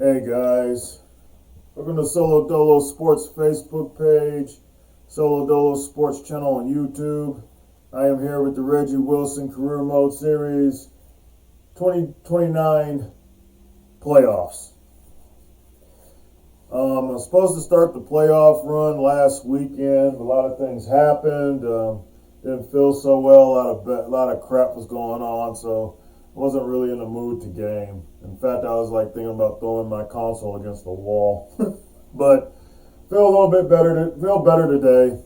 Hey guys, welcome to Solo Dolo Sports Facebook page, Solo Dolo Sports channel on YouTube. I am here with the Reggie Wilson Career Mode Series 2029 playoffs. I was supposed to start the playoff run last weekend. A lot of things happened. Didn't feel so well. A lot of crap was going on, so I wasn't really in the mood to game. In fact, I was like thinking about throwing my console against the wall. But feel a little bit better. Feel better today.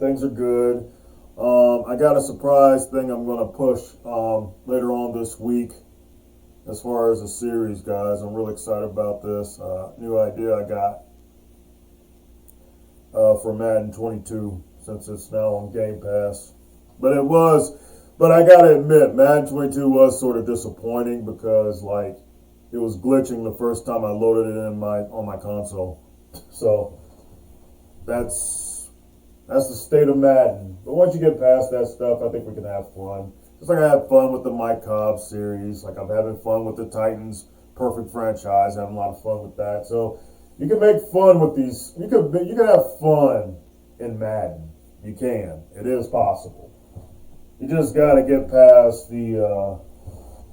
Things are good. I got a surprise thing I'm going to push later on this week as far as the series, guys. I'm really excited about this new idea I got for Madden 22 since it's now on Game Pass. But I gotta admit, Madden 22 was sort of disappointing because it was glitching the first time I loaded it on my console. So that's the state of Madden. But once you get past that stuff, I think we can have fun. Just like I had fun with the Mike Cobb series, like I'm having fun with the Titans perfect franchise, having a lot of fun with that. So you can make fun with these. You can have fun in Madden. You can. It is possible. You just got to get past the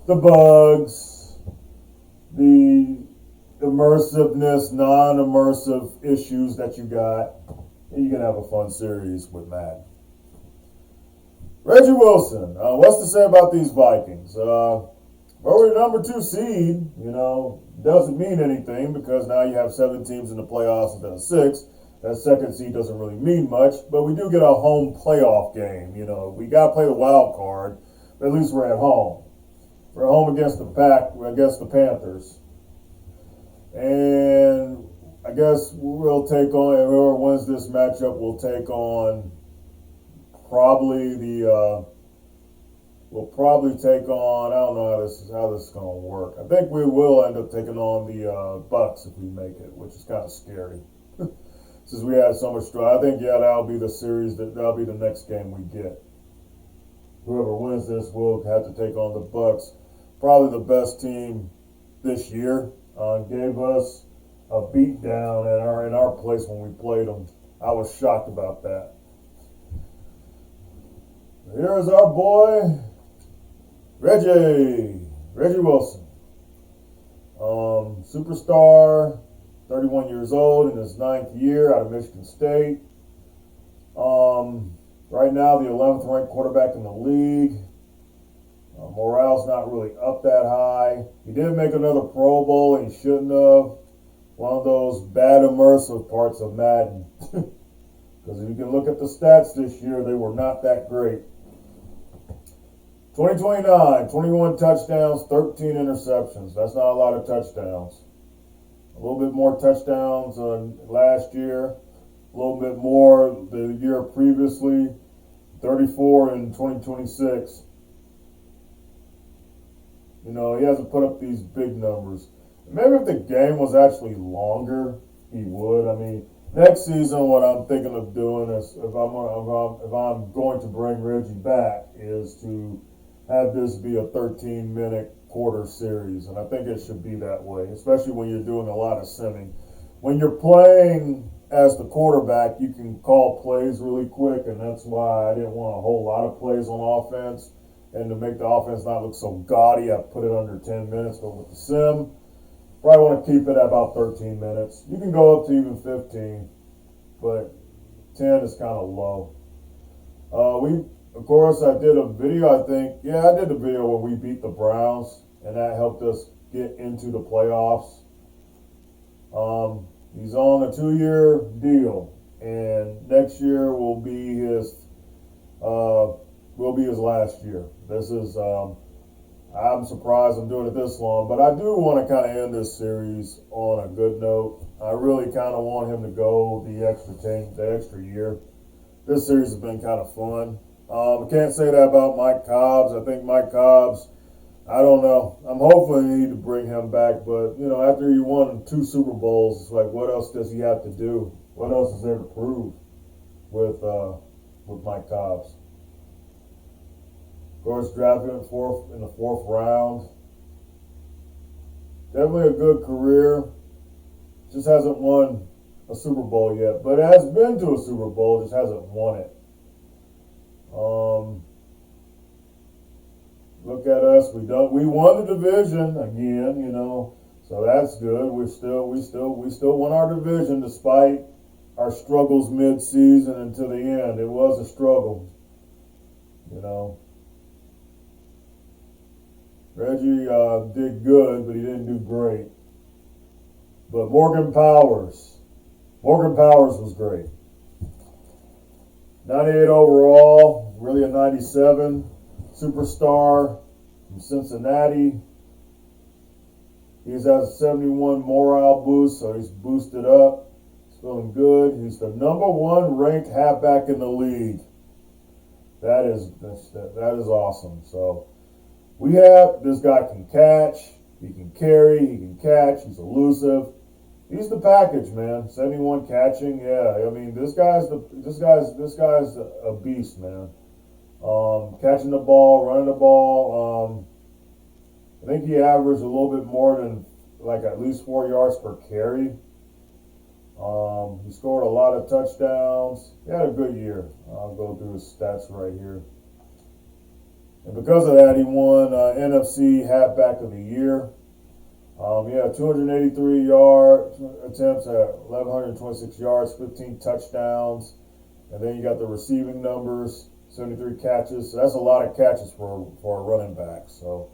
bugs, the immersiveness, non-immersive issues that you got, and you can have a fun series with Madden. Reggie Wilson, what's to say about these Vikings? Well, we're the number 2 seed. Doesn't mean anything because now you have 7 teams in the playoffs instead of 6. That second seed doesn't really mean much, but we do get a home playoff game. We got to play the wild card, but at least we're at home. We're home against the Panthers. And I guess we'll take on, whoever wins this matchup will take on I don't know how this is going to work. I think we will end up taking on the Bucks if we make it, which is kind of scary. Since we had so much trouble, I think that'll be the series. That'll be the next game we get. Whoever wins this will have to take on the Bucks. Probably the best team this year. Gave us a beat down in our place when we played them. I was shocked about that. Here is our boy Reggie Wilson, superstar. 31 years old in his 9th year out of Michigan State. Right now, the 11th ranked quarterback in the league. Morale's not really up that high. He did make another Pro Bowl, and he shouldn't have. One of those bad immersive parts of Madden. Because if you can look at the stats this year, they were not that great. 2029, 21 touchdowns, 13 interceptions. That's not a lot of touchdowns. A little bit more touchdowns last year, a little bit more the year previously, 34 in 2026. He hasn't put up these big numbers. Maybe if the game was actually longer, he would. I mean, next season, what I'm thinking of doing is, if I'm going to bring Reggie back, is to have this be a 13-minute quarter series, and I think it should be that way, especially when you're doing a lot of simming. When you're playing as the quarterback, you can call plays really quick, and that's why I didn't want a whole lot of plays on offense, and to make the offense not look so gaudy, I put it under 10 minutes, but with the sim, probably want to keep it at about 13 minutes. You can go up to even 15, but 10 is kind of low. Of course, I did a video, I did the video where we beat the Browns, and that helped us get into the playoffs. He's on a 2-year deal, and next year will be his last year. This is, I'm surprised I'm doing it this long, but I do want to kind of end this series on a good note. I really kind of want him to go the extra year. This series has been kind of fun. I can't say that about Mike Cobbs. I think Mike Cobbs, I don't know. I'm hoping we need to bring him back, but after he won 2 Super Bowls, it's like, what else does he have to do? What else is there to prove with Mike Cobbs? Of course, drafted in the fourth round. Definitely a good career. Just hasn't won a Super Bowl yet, but has been to a Super Bowl, just hasn't won it. Look at us. We won the division again, so that's good. We still won our division despite our struggles mid-season until the end. It was a struggle, you know. Reggie did good, but he didn't do great. But Morgan Powers was great. 98 overall, really a 97. Superstar from Cincinnati. He's has a 71 morale boost, so he's boosted up. He's feeling good. He's the number one ranked halfback in the league. That is awesome. So this guy can catch, he can carry, he can catch, he's elusive. He's the package, man. 71 catching, yeah. I mean, this guy's a beast, man. Catching the ball, running the ball. I think he averaged a little bit more than at least 4 yards per carry. He scored a lot of touchdowns. He had a good year. I'll go through his stats right here. And because of that, he won NFC Halfback of the Year. He had 283 yard attempts at 1,126 yards, 15 touchdowns. And then you got the receiving numbers, 73 catches. So that's a lot of catches for a running back. So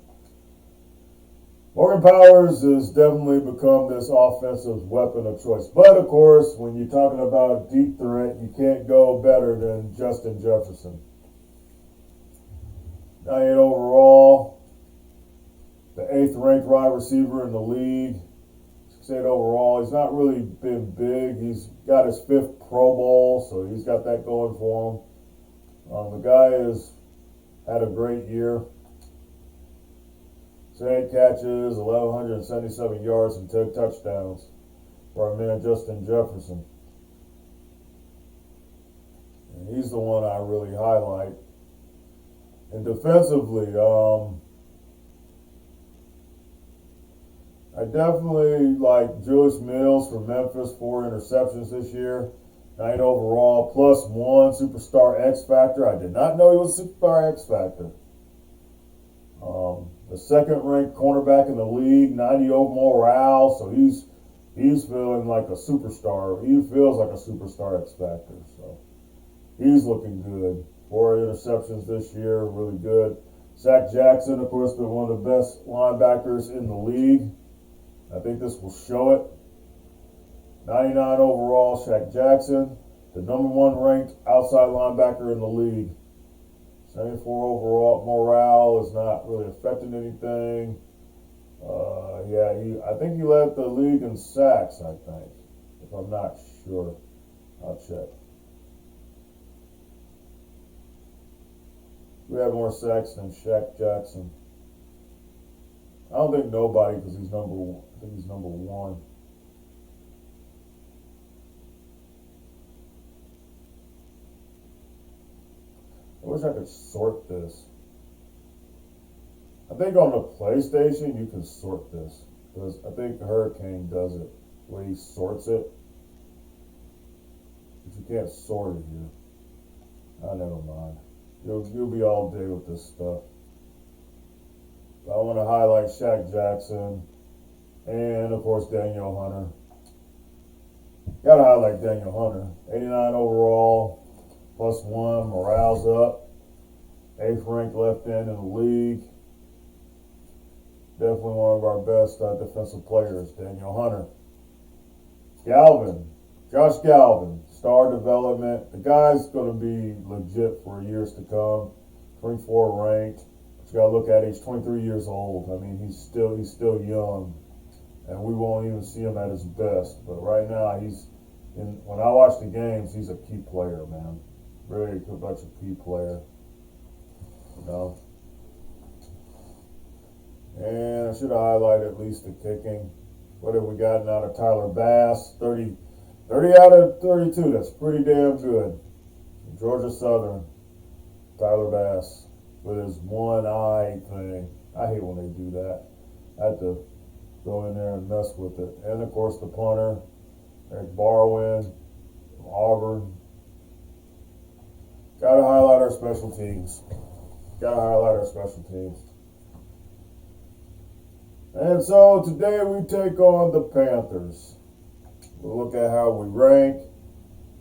Morgan Powers has definitely become this offensive weapon of choice. But, of course, when you're talking about deep threat, you can't go better than Justin Jefferson. 98 overall, the 8th ranked wide receiver in the league. 68 overall. He's not really been big. He's got his 5th Pro Bowl, so he's got that going for him. The guy has had a great year. 8 catches, 1,177 yards, and 10 touchdowns for our man Justin Jefferson. And he's the one I really highlight. And defensively, I definitely like Julius Mills from Memphis, 4 interceptions this year, 9 overall, +1 superstar X Factor. I did not know he was a superstar X Factor. The 2nd ranked cornerback in the league, 90 morale, so he's feeling like a superstar. He feels like a superstar X Factor, so he's looking good. 4 interceptions this year, really good. Zach Jackson, of course, been one of the best linebackers in the league. I think this will show it. 99 overall, Shaq Jackson, the number 1 ranked outside linebacker in the league. 74 overall, morale is not really affecting anything. I think he led the league in sacks, I think. If I'm not sure, I'll check. We have more sacks than Shaq Jackson. I don't think nobody, because he's number 1. I wish I could sort this. I think on the PlayStation you can sort this, because I think Hurricane does it, where he sorts it. But you can't sort it here. Never mind. You'll be all day with this stuff. But I want to highlight Shaq Jackson and, of course, Daniel Hunter. Got to highlight Daniel Hunter. 89 overall. +1, morale's up. 8th ranked left end in the league. Definitely one of our best defensive players, Daniel Hunter. Josh Galvin, star development. The guy's going to be legit for years to come. 24 ranked. But you got to look at it, he's 23 years old. I mean, he's still young, and we won't even see him at his best. But right now, when I watch the games, he's a key player, man. Very much a key player, And I should have highlighted at least the kicking. What have we gotten out of Tyler Bass? 30 out of 32. That's pretty damn good. Georgia Southern, Tyler Bass with his one eye thing. I hate when they do that. I had to go in there and mess with it. And of course the punter, Eric Barwin from Auburn. Gotta highlight our special teams. Gotta highlight our special teams. And so today we take on the Panthers. We'll look at how we rank.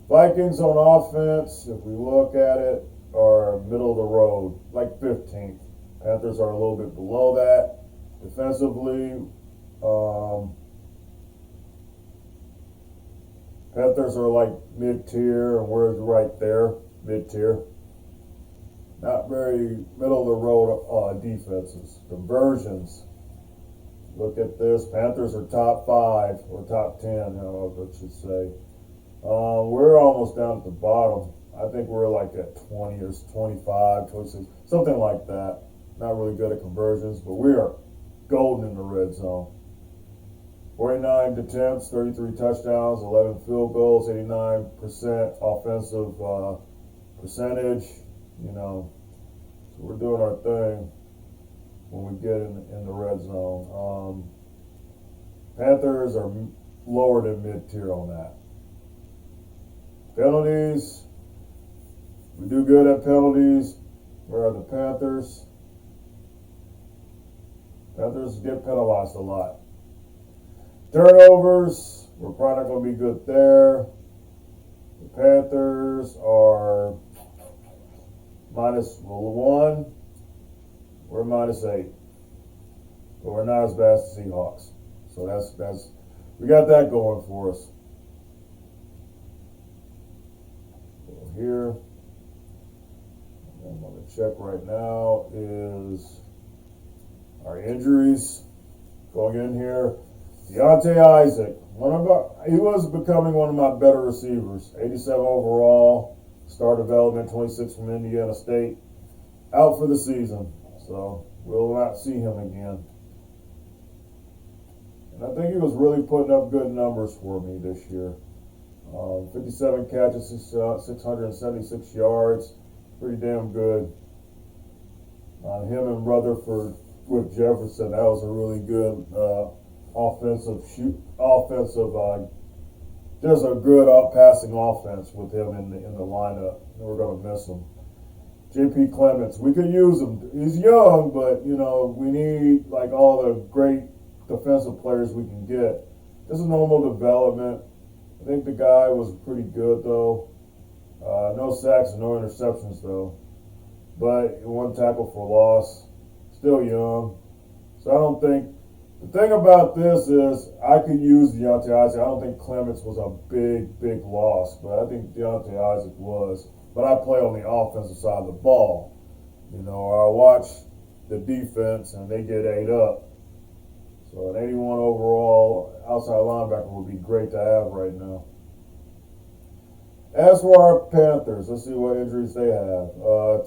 Vikings on offense, if we look at it, are middle of the road, like 15th. Panthers are a little bit below that. Defensively, Panthers are like mid-tier, and we're right there, mid-tier. Not very middle of the road defenses. Conversions. Look at this. Panthers are top 5 or top 10, however I should say. We're almost down at the bottom. I think we're like at 20 or 25, 26, something like that. Not really good at conversions, but we are golden in the red zone. 49 attempts, 33 touchdowns, 11 field goals, 89% offensive percentage. So we're doing our thing when we get in the red zone. Panthers are lower than mid-tier on that. Penalties. We do good at penalties. Where are the Panthers? Panthers get penalized a lot. Turnovers, we're probably not going to be good there. The Panthers are -1. We're -8. But we're not as bad as the Seahawks. So that's we got that going for us. Here, I'm going to check right now is our injuries. Going in here, Deontay Isaac, he was becoming one of my better receivers. 87 overall, star development, 26 from Indiana State, out for the season. So we'll not see him again. And I think he was really putting up good numbers for me this year. 57 catches, 676 yards, pretty damn good. Him and Rutherford with Jefferson, that was a really good just a good passing offense with him in the lineup. We're going to miss him. J.P. Clements, we could use him. He's young, but we need like all the great defensive players we can get. This is normal development. I think the guy was pretty good, though. No sacks and no interceptions, though. But 1 tackle for loss. Still young. So I don't think... The thing about this is I could use Deontay Isaac. I don't think Clements was a big loss, but I think Deontay Isaac was. But I play on the offensive side of the ball. I watch the defense, and they get ate up. So an 81 overall outside linebacker would be great to have right now. As for our Panthers, let's see what injuries they have.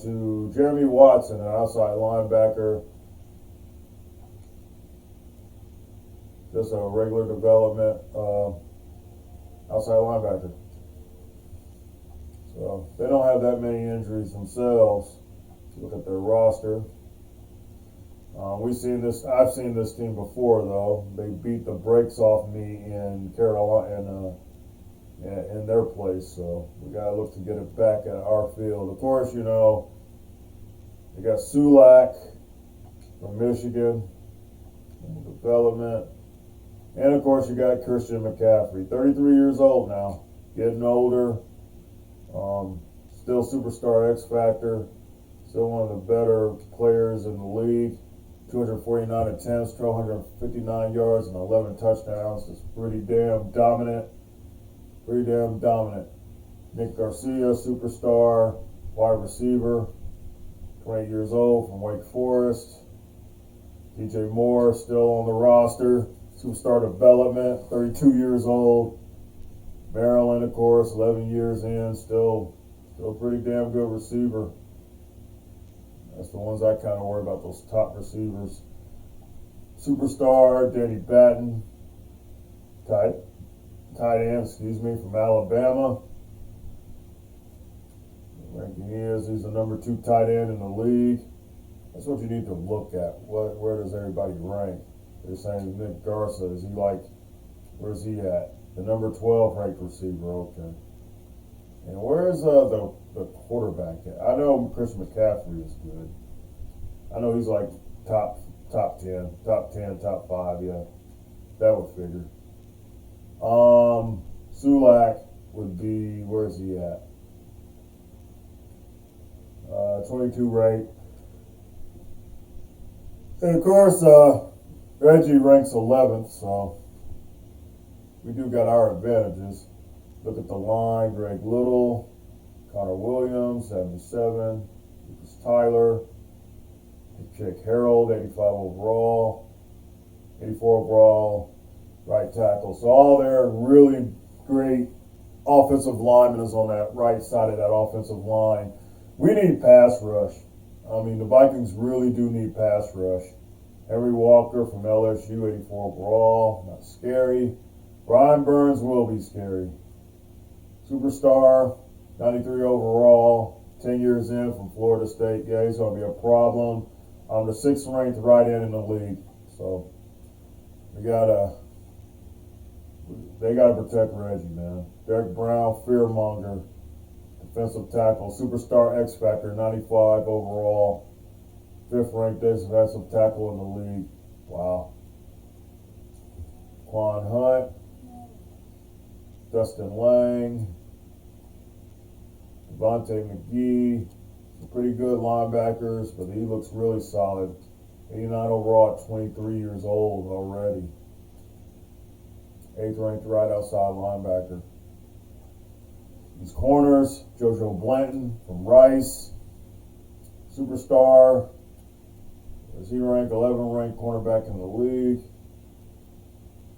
To Jeremy Watson, an outside linebacker, just a regular development outside linebacker. So they don't have that many injuries themselves. Let's look at their roster. I've seen this team before, though. They beat the brakes off me in Carolina in their place, so we got to look to get it back at our field. Of course, they got Sulak from Michigan, development, and of course you got Christian McCaffrey, 33 years old now, getting older, still superstar X Factor, still one of the better players in the league. 249 attempts, 1,259 yards, and 11 touchdowns. It's pretty damn dominant. Nick Garcia, superstar, wide receiver, 28 years old from Wake Forest. DJ Moore, still on the roster, superstar development, 32 years old. Maryland, of course, 11 years in, still pretty damn good receiver. That's the ones I kind of worry about, those top receivers. Superstar, Danny Batten, tight end, from Alabama. Ranking he's the number 2 tight end in the league. That's what you need to look at. Where does everybody rank? They're saying Nick Garza. Is he like, where's he at? The number 12 ranked receiver. Okay. And where's the quarterback at? I know Chris McCaffrey is good. I know he's like top 10, top 5. Yeah, that would figure. Sulak would be, where's he at? 22 rate. And of course, Reggie ranks 11th, so we do got our advantages. Look at the line: Greg Little, Connor Williams, 77, Lucas Tyler, Jake Harold, 85 overall, 84 overall, right tackle. So all their really great offensive linemen is on that right side of that offensive line. We need pass rush. I mean, the Vikings really do need pass rush. Henry Walker from LSU, 84 overall, not scary. Brian Burns will be scary. Superstar, 93 overall, 10 years in from Florida State. Yeah, he's going to be a problem. I'm the 6th ranked right end in the league. So they gotta protect Reggie, man. Derek Brown, fearmonger, defensive tackle, superstar X Factor, 95 overall, 5th ranked defensive tackle in the league. Wow. Quan Hunt, Dustin Lang, Devontae McGee, some pretty good linebackers, but he looks really solid. 89 overall at 23 years old already. 8th ranked right outside linebacker. These corners: JoJo Blanton from Rice, superstar. Is he ranked 11 ranked cornerback in the league?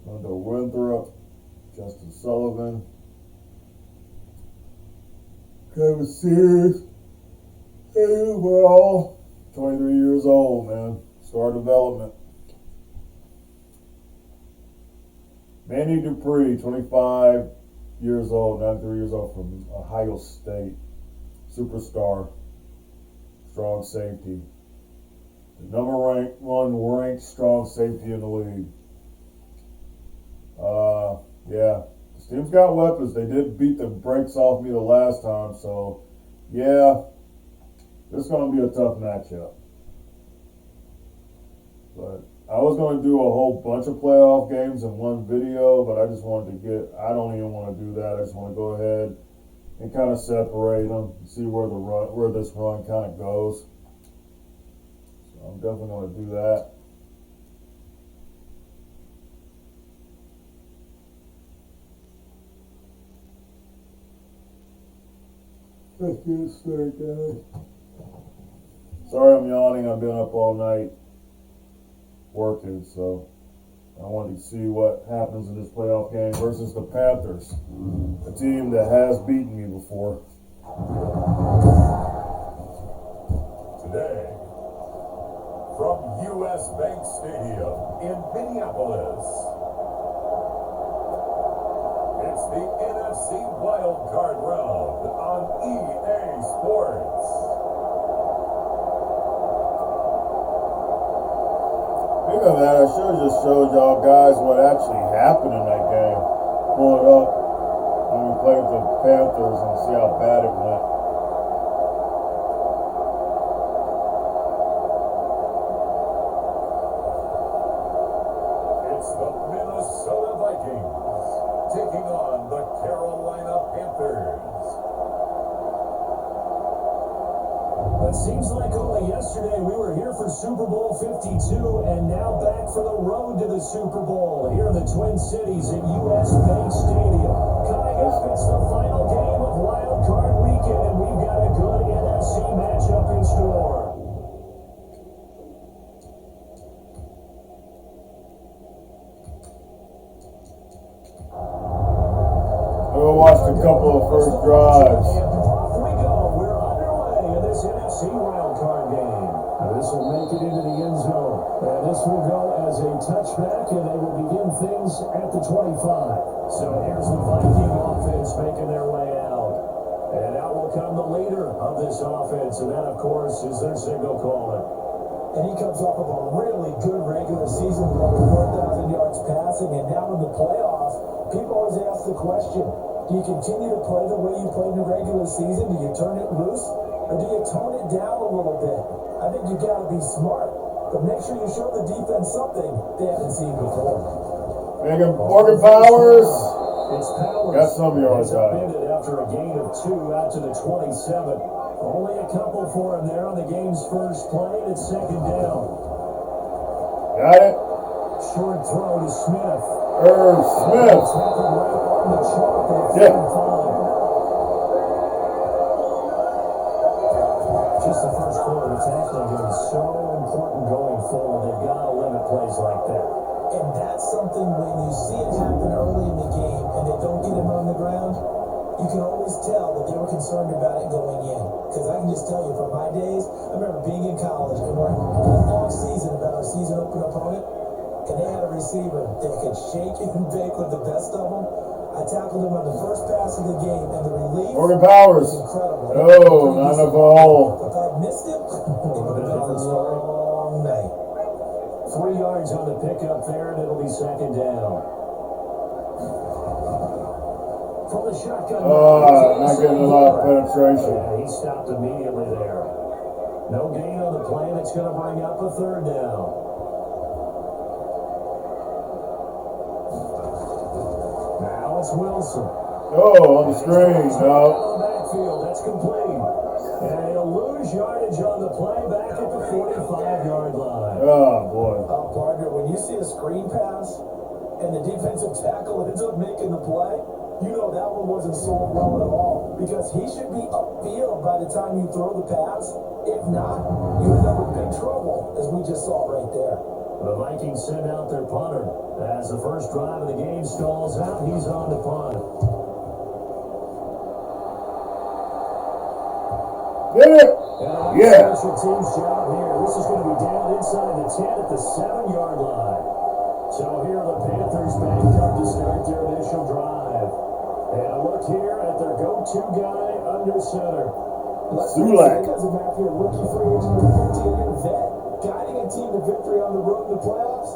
Wendell Winthrop, Justin Sullivan, Kevin Sears, overall, 23 years old, man. Star development. Manny Dupree, 25 years old, 93 years old, from Ohio State. Superstar, strong safety. The number one ranked strong safety in the league. Yeah, this team's got weapons. They did beat the brakes off me the last time, so yeah, this is going to be a tough matchup. But I was going to do a whole bunch of playoff games in one video, but I just wanted to I don't even want to do that. I just want to go ahead and kind of separate them, see where this run kind of goes. So I'm definitely going to do that. Let's get it straight, guys. Sorry I'm yawning. I've been up all night working, so I wanted to see what happens in this playoff game versus the Panthers, a team that has beaten me before. Today, from U.S. Bank Stadium in Minneapolis, it's the NFC Wild Card Round on EA Sports. Speaking of that, I should have just showed y'all guys what actually happened in that game. Pull it up when we played the Panthers and see how bad it went. It's the Minnesota Vikings taking on the Carolina Panthers. It seems like only yesterday we were here for Super Bowl 52 and now back for the road to the Super Bowl here in the Twin Cities at U.S. Bank Stadium. Coming up, it's the final game of Wild Card Weekend, and we've got a good NFC matchup in store. We'll watch a couple of first drives. Off we go. We're underway in this NFC wildcard game. This will make it into the end zone. And this will go as a touchback, and they will begin things at the 25. So here's the Viking offense making their way out. And out will come the leader of this offense, and that, of course, is their signal caller. And he comes off of a really good regular season with over 4,000 yards passing. And now in the playoffs, people always ask the question, do you continue to play the way you played in the regular season? Do you turn it loose? Or do you tone it down a little bit? I think you got to be smart. But make sure you show the defense something they haven't seen before. Morgan Powers. It's Powers. Got some yards out. After a gain of 2 out to the 27. Only a couple for him there on the game's first play, and it's second down. Got it. Short throw to Smith. Irv Smith. Yeah. Just the first quarter, the tackling is so important going forward. They've got to limit plays like that. And that's something when you see it happen early in the game and they don't get him on the ground, you can always tell that they were concerned about it going in. Because I can just tell you from my days, I remember being in college and we're all season about our season open opponent, and they had a receiver that could shake and bake with the best of them. I tackled him on the first pass of the game, and the relief Morgan Powers. was incredible. Oh, not a ball. If I missed him, it would have been a long night. 3 yards on the pickup there, and it'll be second down. From the shotgun. Not getting a lot of penetration. Yeah, he stopped immediately there. No gain on the play, and it's going to bring up a third down. Now it's Wilson. Oh, on the screen. No. On the backfield, that's complete. And he'll lose yardage on the play back at the 45-yard line. Oh, boy. Partner, when you see a screen pass and the defensive tackle ends up making the play, you know that one wasn't sold well at all, because he should be upfield by the time you throw the pass. If not, you end up in big trouble, as we just saw right there. The Vikings send out their punter. As the first drive of the game stalls out, he's on the punt. Did it? Yeah. Special teams job here. This is going to be down inside the 10 at the 7-yard line. So here are the Panthers backed up to start their initial drive. And a look here at their go-to guy under center. Sulak. Because of Matthew, rookie free agent, 15-year vet, guiding a team to victory on the road in the playoffs.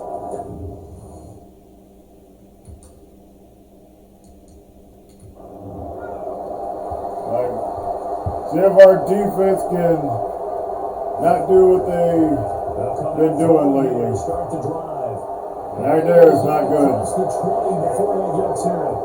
See if our defense can not do what they've been doing lately. Start the drive. Right there is not good. Across the 20 before they get to it.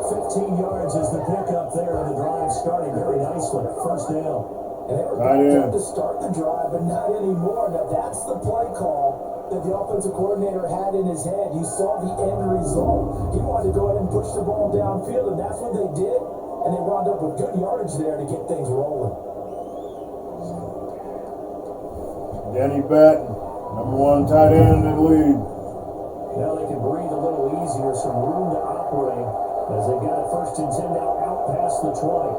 15 yards is the pickup there, and the drive starting very nicely. First down. And they were backed up to start the drive, but not anymore. Now that's the play call that the offensive coordinator had in his head. You saw the end result. He wanted to go ahead and push the ball downfield, and that's what they did. And they wound up with good yardage there to get things rolling. Danny Batten, #1 tight end in the league. Now they can breathe a little easier, some room to operate as they got it first and 10 now out past the 20.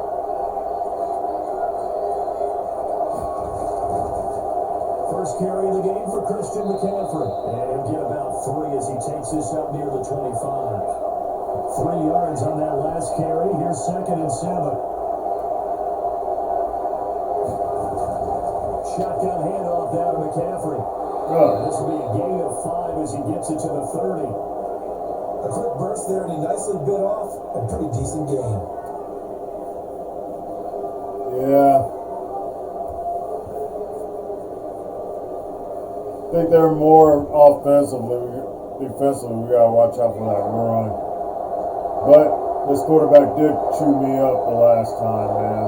First carry of the game for Christian McCaffrey. And he'll get about 3 as he takes this up near the 25. 3 yards on that last carry. Here's second and 7. Shotgun handoff down to McCaffrey. This will be a gain of 5 as he gets it to the 30. A quick burst there, and he nicely bit off a pretty decent gain. Yeah. I think they're more offensively. Defensively, we gotta watch out for that run. But this quarterback did chew me up the last time, man.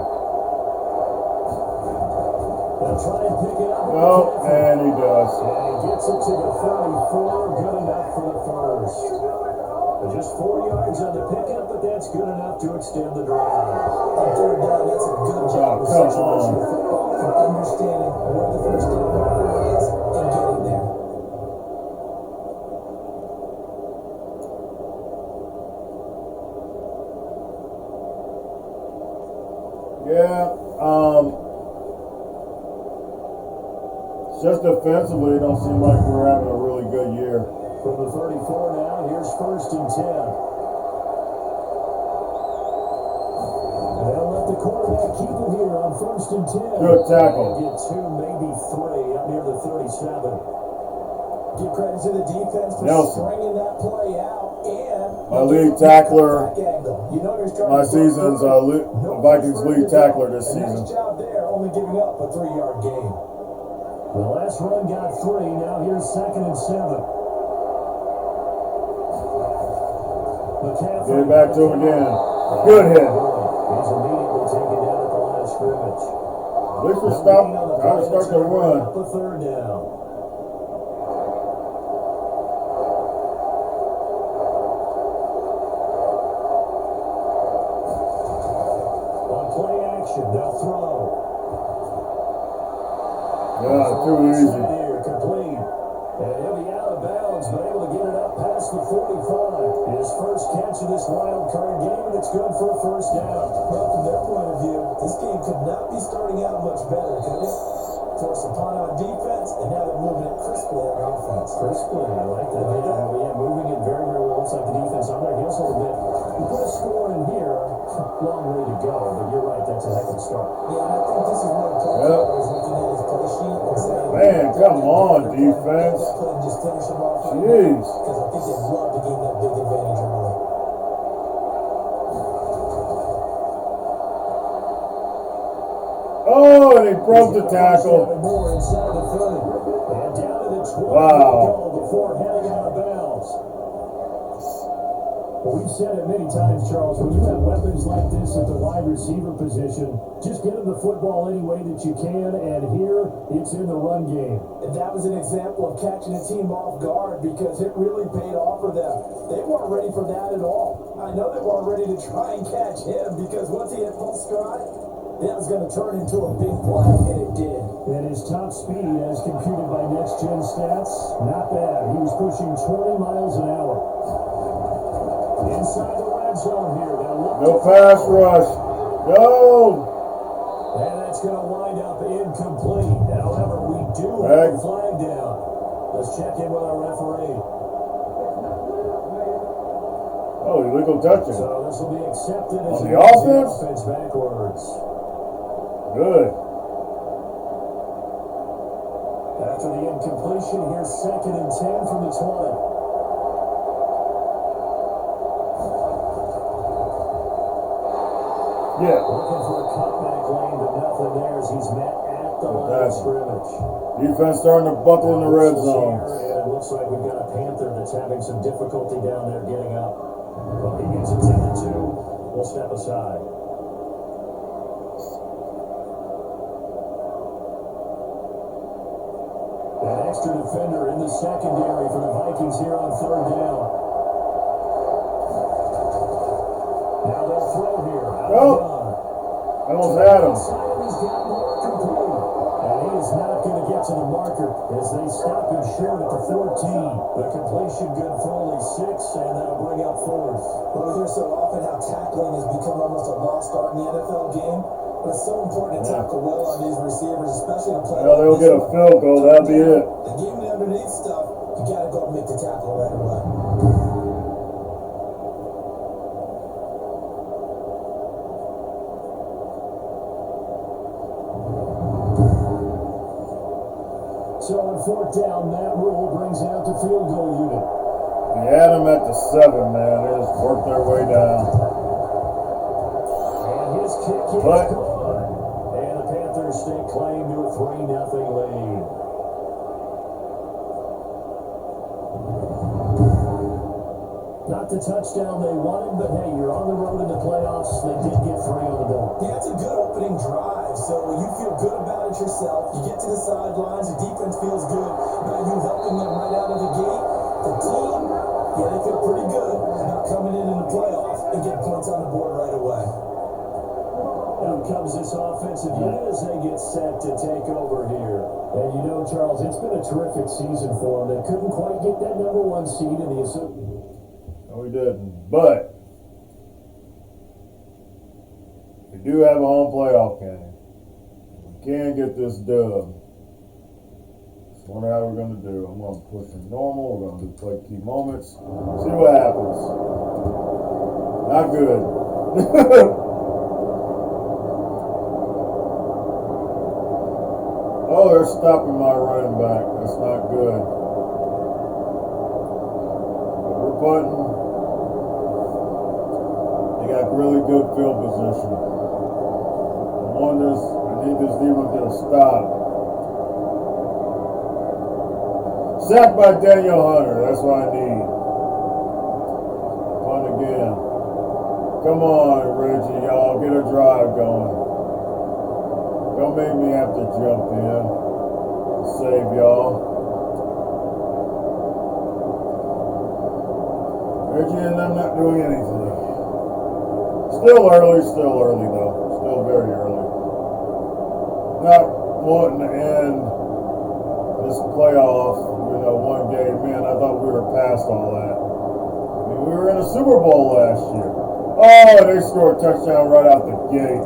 They'll try and pick it up. Well, and he does. And he gets it to the 34. Good enough for the first. Just 4 yards on the pickup, but that's good enough to extend the drive. On third down, that's a good job of situational football for understanding where the first down marker is and getting there. Yeah, just defensively, it don't seem like we're having a really good year. From the 34 now, here's first and 10. They'll let the quarterback keep it here on 1st and 10. Good tackle. Get 2, maybe 3 up near the 37. Give credit to the defense for Nelson. stringing that play out. And My lead tackler. you know you're starting My to season's Vikings lead tackler this season. Nice job there, only giving up a 3-yard gain. The last run got 3. Now here's 2nd and 7. Get it back to him again. Good hit. He's immediately taken down at the line of scrimmage. At least we're trying to start the run. Up a 3rd down. On play action, they'll throw. Yeah, too easy. Here, complete. And he'll be out of bounds, but able to get it up past the 45. His first catch of this wild card game, and it's good for a 1st down. Well, from their point of view, this game could not be starting out much better, could it? Force a punt on defense, and now they're moving it crisply on offense. Crisply, I like that. Yeah, moving it very, very well. Looks like the defense on their heels a little bit. You put a score in here, long way to go, but you're right, that's a heck of a start. Yeah, and I think this is where the play Yep. is looking at his play sheet and saying, Man, come on, defense. that play and just finish them off. Jeez. Because I think they'd love to gain that big advantage early. Oh, and he broke the tackle. More inside the 30. And down to the 20 Wow. before heading out of bounds. Well, we've said it many times, Charles, when you have weapons like this at the wide receiver position, just get them the football any way that you can, and here it's in the run game. And that was an example of catching a team off guard because it really paid off for them. They weren't ready for that at all. I know they weren't ready to try and catch him because once he hit full stride, that was going to turn into a big play, and it did. And his top speed, as computed by Next Gen Stats, not bad. He was pushing 20 miles an hour. Inside the red zone here. No pass rush. Go. And that's going to wind up incomplete. However, we do have a flag down. Let's check in with our referee. Oh, illegal touching. So this will be accepted as On the offense? offense backwards. Good. After the incompletion, here's 2nd and 10 from the 20. Yeah. Looking for a cutback lane, but nothing there as he's met at the line of scrimmage. Defense starting to buckle in the red zone. And it looks like we've got a Panther that's having some difficulty down there getting up. Well, he gets intended to. We'll step aside. An extra defender in the secondary for the Vikings here on 3rd down. Now they'll throw here. Almost had him. He's got more complete. And he is not going to get to the marker as they stop him short at the 14. The completion good for only 6, and that'll bring up 4th. Well, we hear so often how tackling has become almost a lost art in the NFL game. But it's so important to tackle well on these receivers, especially to play. Well, they'll get a field goal. That'll be it. The game underneath stuff, you got to go and make the tackle right away. So on 4th down, Matt Rule brings out the field goal unit. He had them at the 7, man. They just worked their way down. And his kick is But good. And the Panthers stake claim to a 3-0 lead. Not the touchdown they wanted, but hey, you're on the road in the playoffs. They did get 3 on the board. Yeah, it's a good opening drive, so you feel good about it yourself. You get to the sidelines, the defense feels good about you helping them right out of the gate. The team, yeah, they feel pretty good about coming in the playoffs and getting points on the board right away. Out comes this offensive unit as they get set to take over here. And you know, Charles, it's been a terrific season for them. They couldn't quite get that number 1 seed in the no, we didn't. But we do have a home playoff game. We can get this dub. Just wonder how we're going to do. I'm going to push it normal. We're going to play key moments. See what happens. Not good. they're stopping my running back. That's not good. But we're punting. They got really good field position. I need this defense to stop. Sacked by Daniel Hunter. That's what I need. Punt again. Come on, Reggie. Y'all get a drive going. Don't make me have to jump in to save y'all. Reggie and I'm not doing anything. Still early though. Still very early. Not wanting to end this playoff, one game in. I thought we were past all that. I mean, we were in a Super Bowl last year. Oh, they scored a touchdown right out the gate.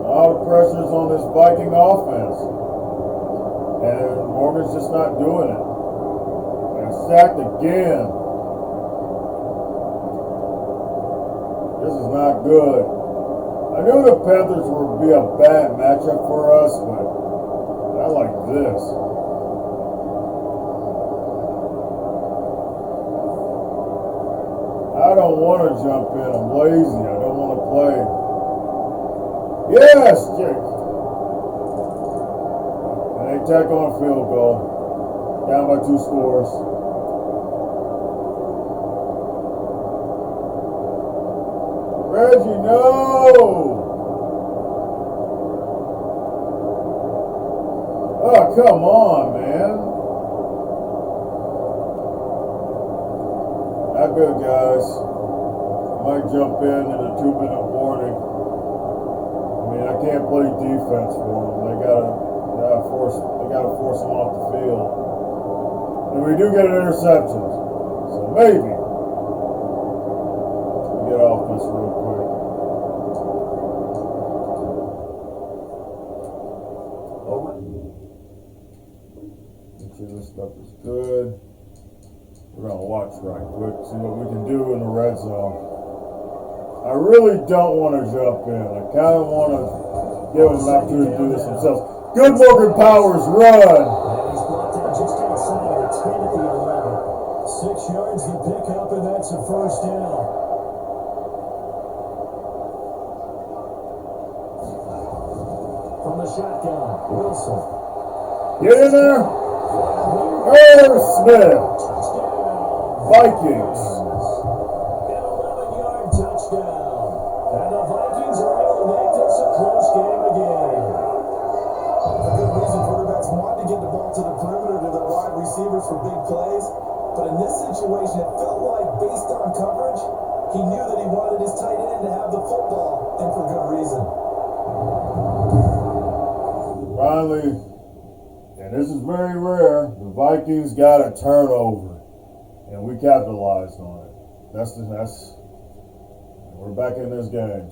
All the pressure's on this Viking offense. And Morgan's just not doing it. And sacked again. This is not good. I knew the Panthers would be a bad matchup for us, but not like this. I don't want to jump in. I'm lazy. I don't want to play. Yes, Jake. And they tack on a field goal. Down by 2 scores. Reggie, no! Oh, come on, man. Not good, guys. I might jump in a 2-minute warning. I mean, I can't play defense for them. They gotta force them off the field. And we do get an interception. So maybe. Get off this real quick. Make sure this stuff is good. We're going to watch right quick, see what we can do in the red zone. I really don't want to jump in. I kind of want to give them an opportunity to do this themselves. Good Morgan Powers, run! And he's brought down just outside of the 10 at the 11. 6 yards to pick up, and that's a first down. From the shotgun, Wilson. Get in there! Irv Smith! Vikings! An 11-yard touchdown. And the Vikings are able to make this a close game again. A good reason quarterbacks want to get the ball to the perimeter to their wide receivers for big plays. But in this situation, it felt like, based on coverage, he knew that he wanted his tight end to have the football, and for good reason. Finally, and this is very rare, the Vikings got a turnover, and we capitalized on it. We're back in this game,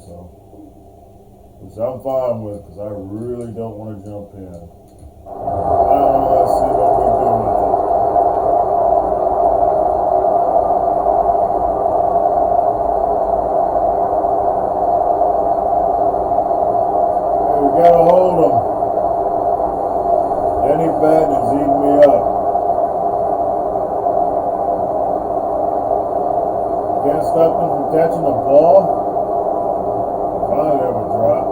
which I'm fine with, because I really don't want to jump in. I want to see what we do with it. Hey, we got to hold them. Madden is eating me up. Can't stop them from catching the ball. Finally have a drop.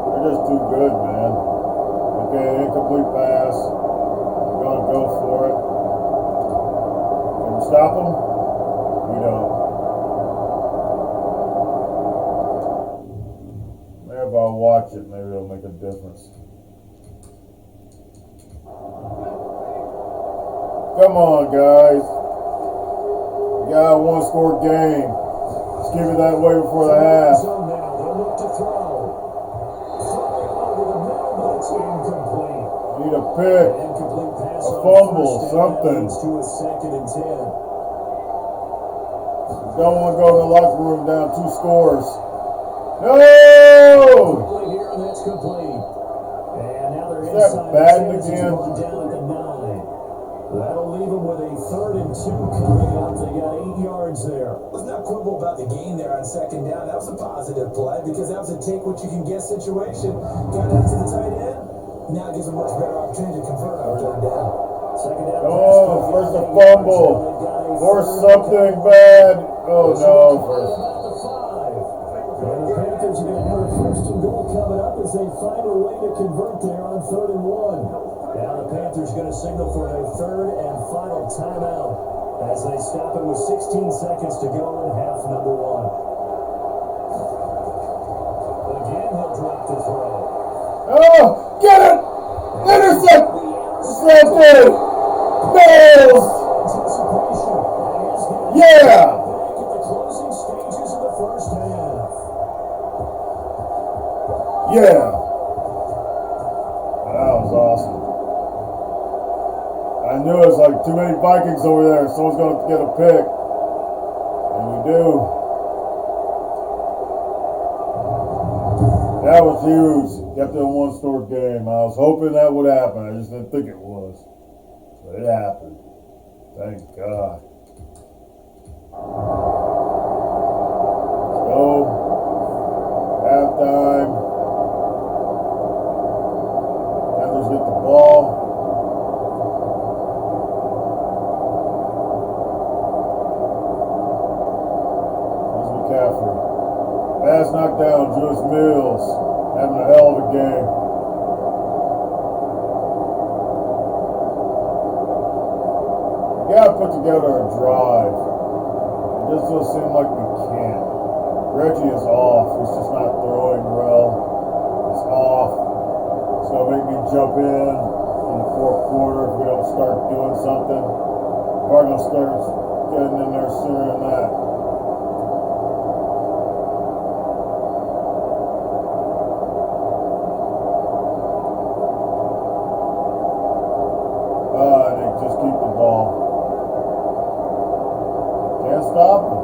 They're just too good, man. Okay, incomplete pass. We're going to go for it. Can we stop them? We don't. Maybe if I watch it, maybe it'll make a difference. Come on, guys. You got a 1-score game. Let's keep it that way before the half. So now they'll look to throw. Throwing over the middle, but it's incomplete. Need a pick. Incomplete pass A on fumble, first down. something. That leads to a 2nd and 10. Don't want to go to the locker room down 2 scores. No! Quickly here, and that's complete. And now they're Is that inside Madden the 10 again? down at the 9. That'll lead leave them with a 3rd and 2 coming up. They got 8 yards there. Let's not quibble about the gain there on 2nd down. That was a positive play because that was a take what you can get situation. Got out to the tight end. Now it gives a much better opportunity to convert on 3rd down. 2nd down. Oh, first a fumble. Or something bad. Oh no, first. And the Panthers are going to have a 1st and goal coming up as they find a way to convert there on 3rd and 1. Now the Panthers going to signal for their 3rd and final timeout as they stop it with 16 seconds to go in half number 1. Again, he'll drop the throw. Oh, get it! Intercept! Intercepted! Nails! Yeah! Back at the closing stages of the 1st half. Yeah! That was awesome. I knew it was like too many Vikings over there. Someone's going to get a pick. And we do. That was huge. Kept it a one-score game. I was hoping that would happen. I just didn't think it was. But it happened. Thank God. Let's go. Halftime. Panthers get the ball. Here's McCaffrey. Pass knockdown. Julius Mills having a hell of a game. We gotta put together a drive. It just doesn't seem like we can. Reggie is off. He's just not throwing well. He's off. It's gonna make me jump in the 4th quarter if we don't start doing something. We're gonna start getting in there sooner than that. They just keep the ball. Can't stop them.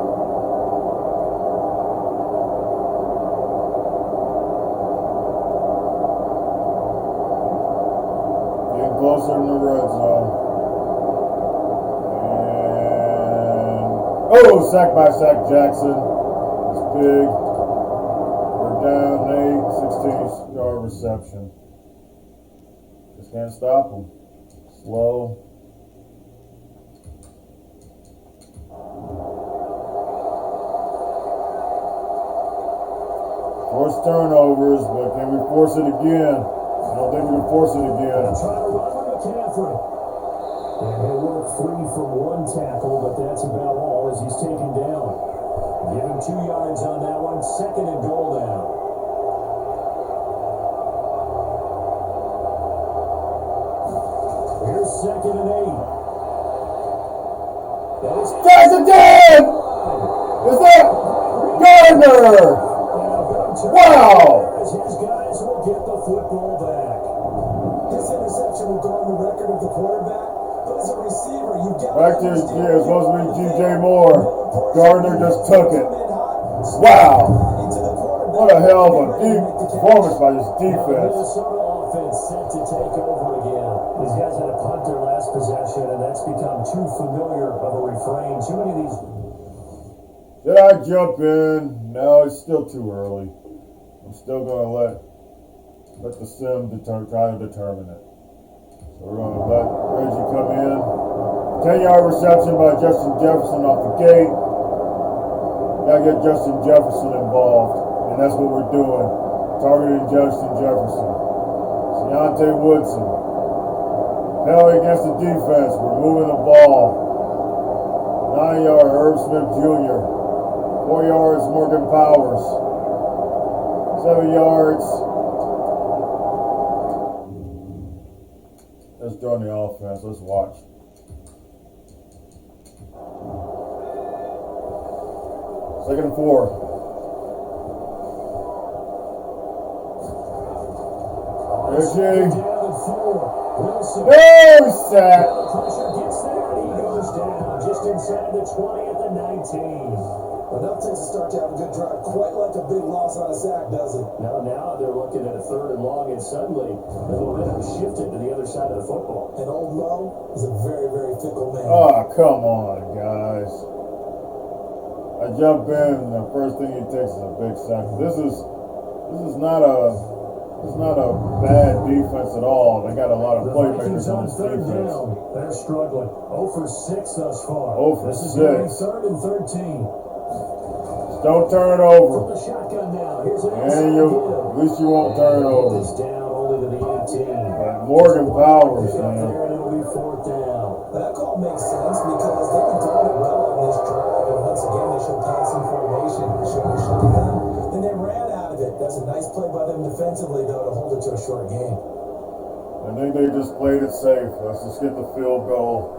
Getting closer in the red zone. And sack by Zach Jackson. It's big. We're down 8, 16-yard reception. Just can't stop them. Slow. Force turnovers, but can we force it again? I don't think we can force it again. Trying to run with McCaffrey. And he'll work 3 from 1 tackle, but that's about all as he's taken down. Give him 2 yards on that one. 2nd and goal now. Here's 2nd and 8. That's again! Is that Gardner? Wow! As his guys will get the football back. This interception will go on the record of the quarterback, but as a receiver, you got back to his gear. It's supposed to be G.J. Moore. Gardner just took it. Wow! What a hell of a deep performance by this defense. Minnesota offense set to take over again. These guys had a punt their last possession, and that's become too familiar of a refrain. Too many of these. Did I jump in? No, it's still too early. I'm still going to let the sim try to determine it. So we're going to let Reggie come in. 10-yard reception by Justin Jefferson off the gate. Got to get Justin Jefferson involved, and that's what we're doing. Targeting Justin Jefferson. Deontay Woodson. Penalty against the defense. We're moving the ball. 9-yard Herb Smith Jr. 4 yards Morgan Powers. 7 yards. Let's join the offense. Let's watch. Second and 4. Reggie. No sack. Pressure gets there, and he goes down just inside the 20 at the 19. Enough takes a start to have a good drive, quite like a big loss on a sack, does it? Now they're looking at a 3rd and long, and suddenly the momentum shifted to the other side of the football. And old Mo is a very, very fickle man. Oh, come on, guys. I jump in, and the first thing he takes is a big sack. This is not a bad defense at all. They got a lot of The playmakers Vikings on on this 3rd defense. down. They're struggling. 0 for 6 thus far. 0 for This is going to be 6. 3rd and 13. Don't turn it From over. the shotgun now. Here's an And inside at give. least you won't turn it Get over. this down only to the 18. But Morgan Powers, Pick up man. there, and it'll be 4th down. That call makes sense because they've been doing it well on this drive, and once again they show passing formation, show what should be done. And they ran out of it. That's a nice play by them defensively, though, to hold it to a short game. I think they just played it safe. Let's just get the field goal.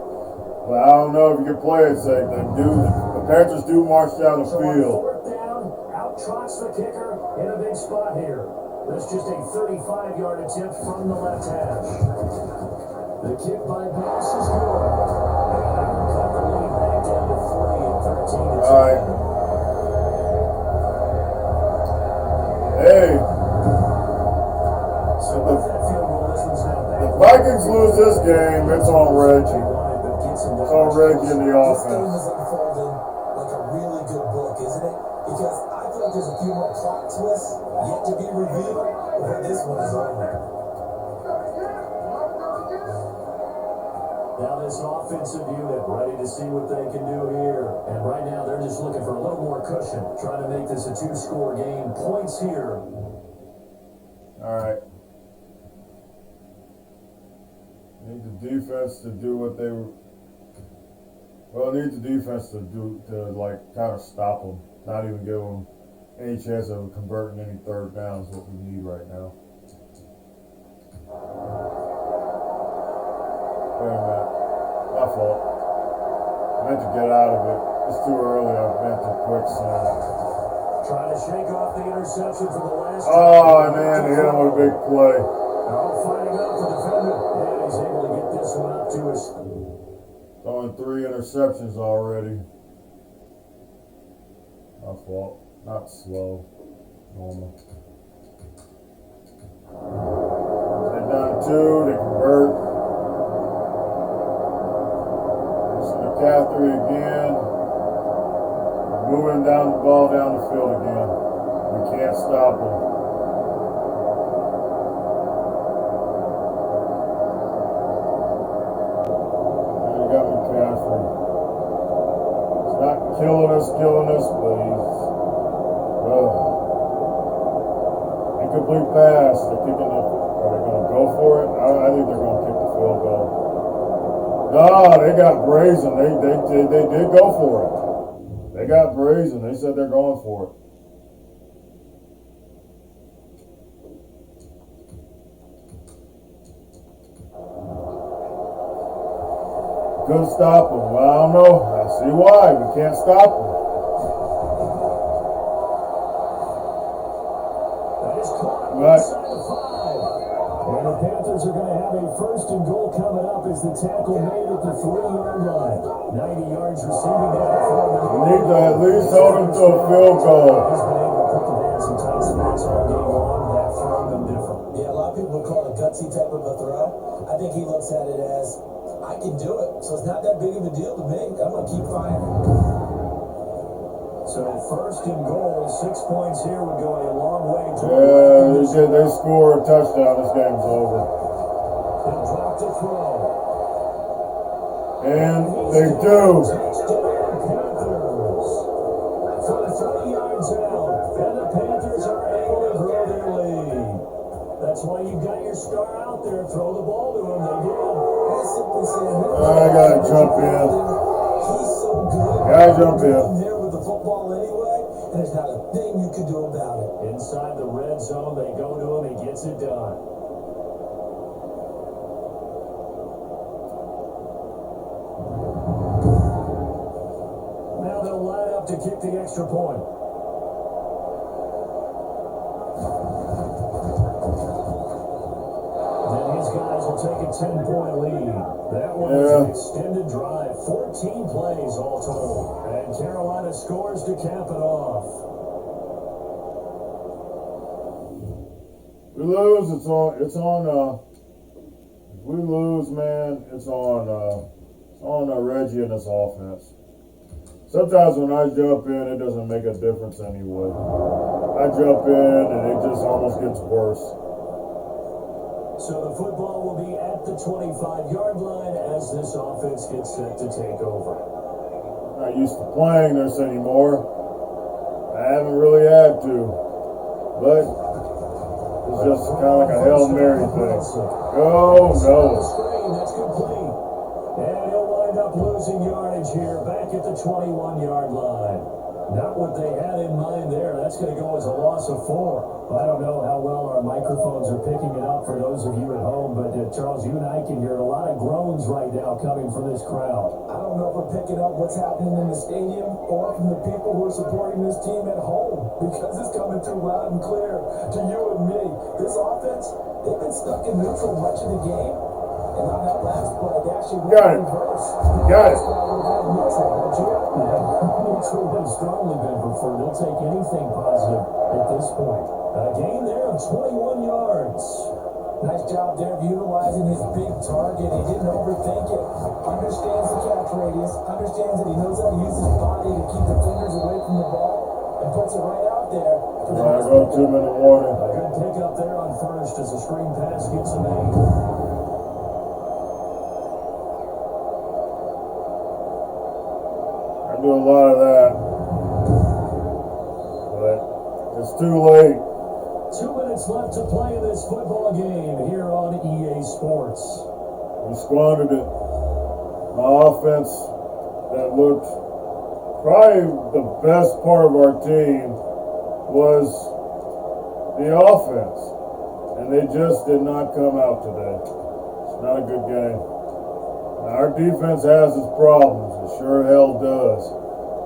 But I don't know if you can play it safe. The Panthers do march down the So on field. 4th down, out trots the kicker in a big spot here. That's just a 35-yard attempt from the left hash. The kick by Bass is good. Cut the lead back down to 40 and 13 to 10. All right. Hey, So with that field goal, this one's now back. the Vikings lose this game, it's on Reggie. It's on Reggie in the This game offense. is unfolding like a really good book, isn't it? Because I feel like there's a few more plot twists yet to be revealed before this one is over. Now this offensive unit ready to see what they can do here. And right now they're just looking for a little more cushion, trying to make this a 2-score game. Points here. All right. Need the defense to do what they were. Well, need the defense to like kind of stop them, not even give them any chance of converting any 3rd downs. What we need right now. Wait a minute, my fault. I meant to get out of it. It's too early. I meant to quick send. Trying to shake off the interception from the last. Oh man, they hit him with a big play. Now fighting out the defender. And he's able to get this one up to us. Throwing 3 interceptions already. My fault. Not slow. Normal. They're down 2. They convert. It's McCaffrey again. Moving down the ball down the field again. We can't stop them. Got McCaffrey. It's not killing us, but he's incomplete pass. They're kicking it. Are they going to go for it? I think they're going to kick the field goal. No, they got brazen. They did go for it. They got brazen. They said they're going for it. Couldn't stop them. Well, I don't know. I see why. We can't stop them. That is caught Right. inside the 5. And the Panthers are going to have a 1st and goal coming up as the tackle made at the 3-yard line. 90 yards receiving that before the We need to at least hold them to a field goal. He's been able to put the Bears in tight spots all game long. That throw them different. Yeah, a lot of people would call it a gutsy type of a throw. I think he looks at it as, I can do it, so it's not that big of a deal to me. I'm going to keep firing. So 1st and goal, 6 points here would go a long way to They score a touchdown. This game's over. He'll drop to throw. And they do. Touchdown Panthers. From 30 yards out, and the Panthers are able to grow their lead. That's why you got your star out there. Throw the ball to him. They did. I gotta jump in. He's so good. Gotta jump in. There with the football anyway, and there's not a thing you can do about it. Inside the red zone, they go to him. He gets it done. Now they'll line up to kick the extra point. Then his guys will take it big 10-point lead. That one was an extended drive, 14 plays all told. And Carolina scores to cap it off. We lose, if we lose, man, it's on Reggie and his offense. Sometimes when I jump in, it doesn't make a difference anyway. I jump in and it just almost gets worse. So the football will be at the 25-yard line as this offense gets set to take over. Not used to playing this anymore. I haven't really had to, but it's just kind of like a Hail Mary thing. Oh no! That's complete, and he'll wind up losing yardage here, back at the 21-yard line. Not what they had in mind there. That's going to go as a loss of 4. I don't know how well our microphones are picking it up for those of you at home, but Charles, you and I can hear a lot of groans right now coming from this crowd. I don't know if we're picking up what's happening in the stadium or from the people who are supporting this team at home, because it's coming through loud and clear to you and me. This offense, they've been stuck in neutral much of the game. And on that last play, they actually went in reverse. Got it. Neutral has strongly been preferred. They'll take anything positive at this point. A gain there of 21 yards. Nice job there of utilizing his big target. He didn't overthink it. Understands the catch radius. Understands that he knows how to use his body to keep defenders away from the ball. And puts it right out there. For the go 2-minute warning. A good pickup there on first as the screen pass gets him 8. I do a lot of that, but it's too late. 2 minutes left to play in this football game here on EA Sports. We squandered it. My offense that looked probably the best part of our team was the offense, and they just did not come out today. It's not a good game. Our defense has its problems. It sure hell does.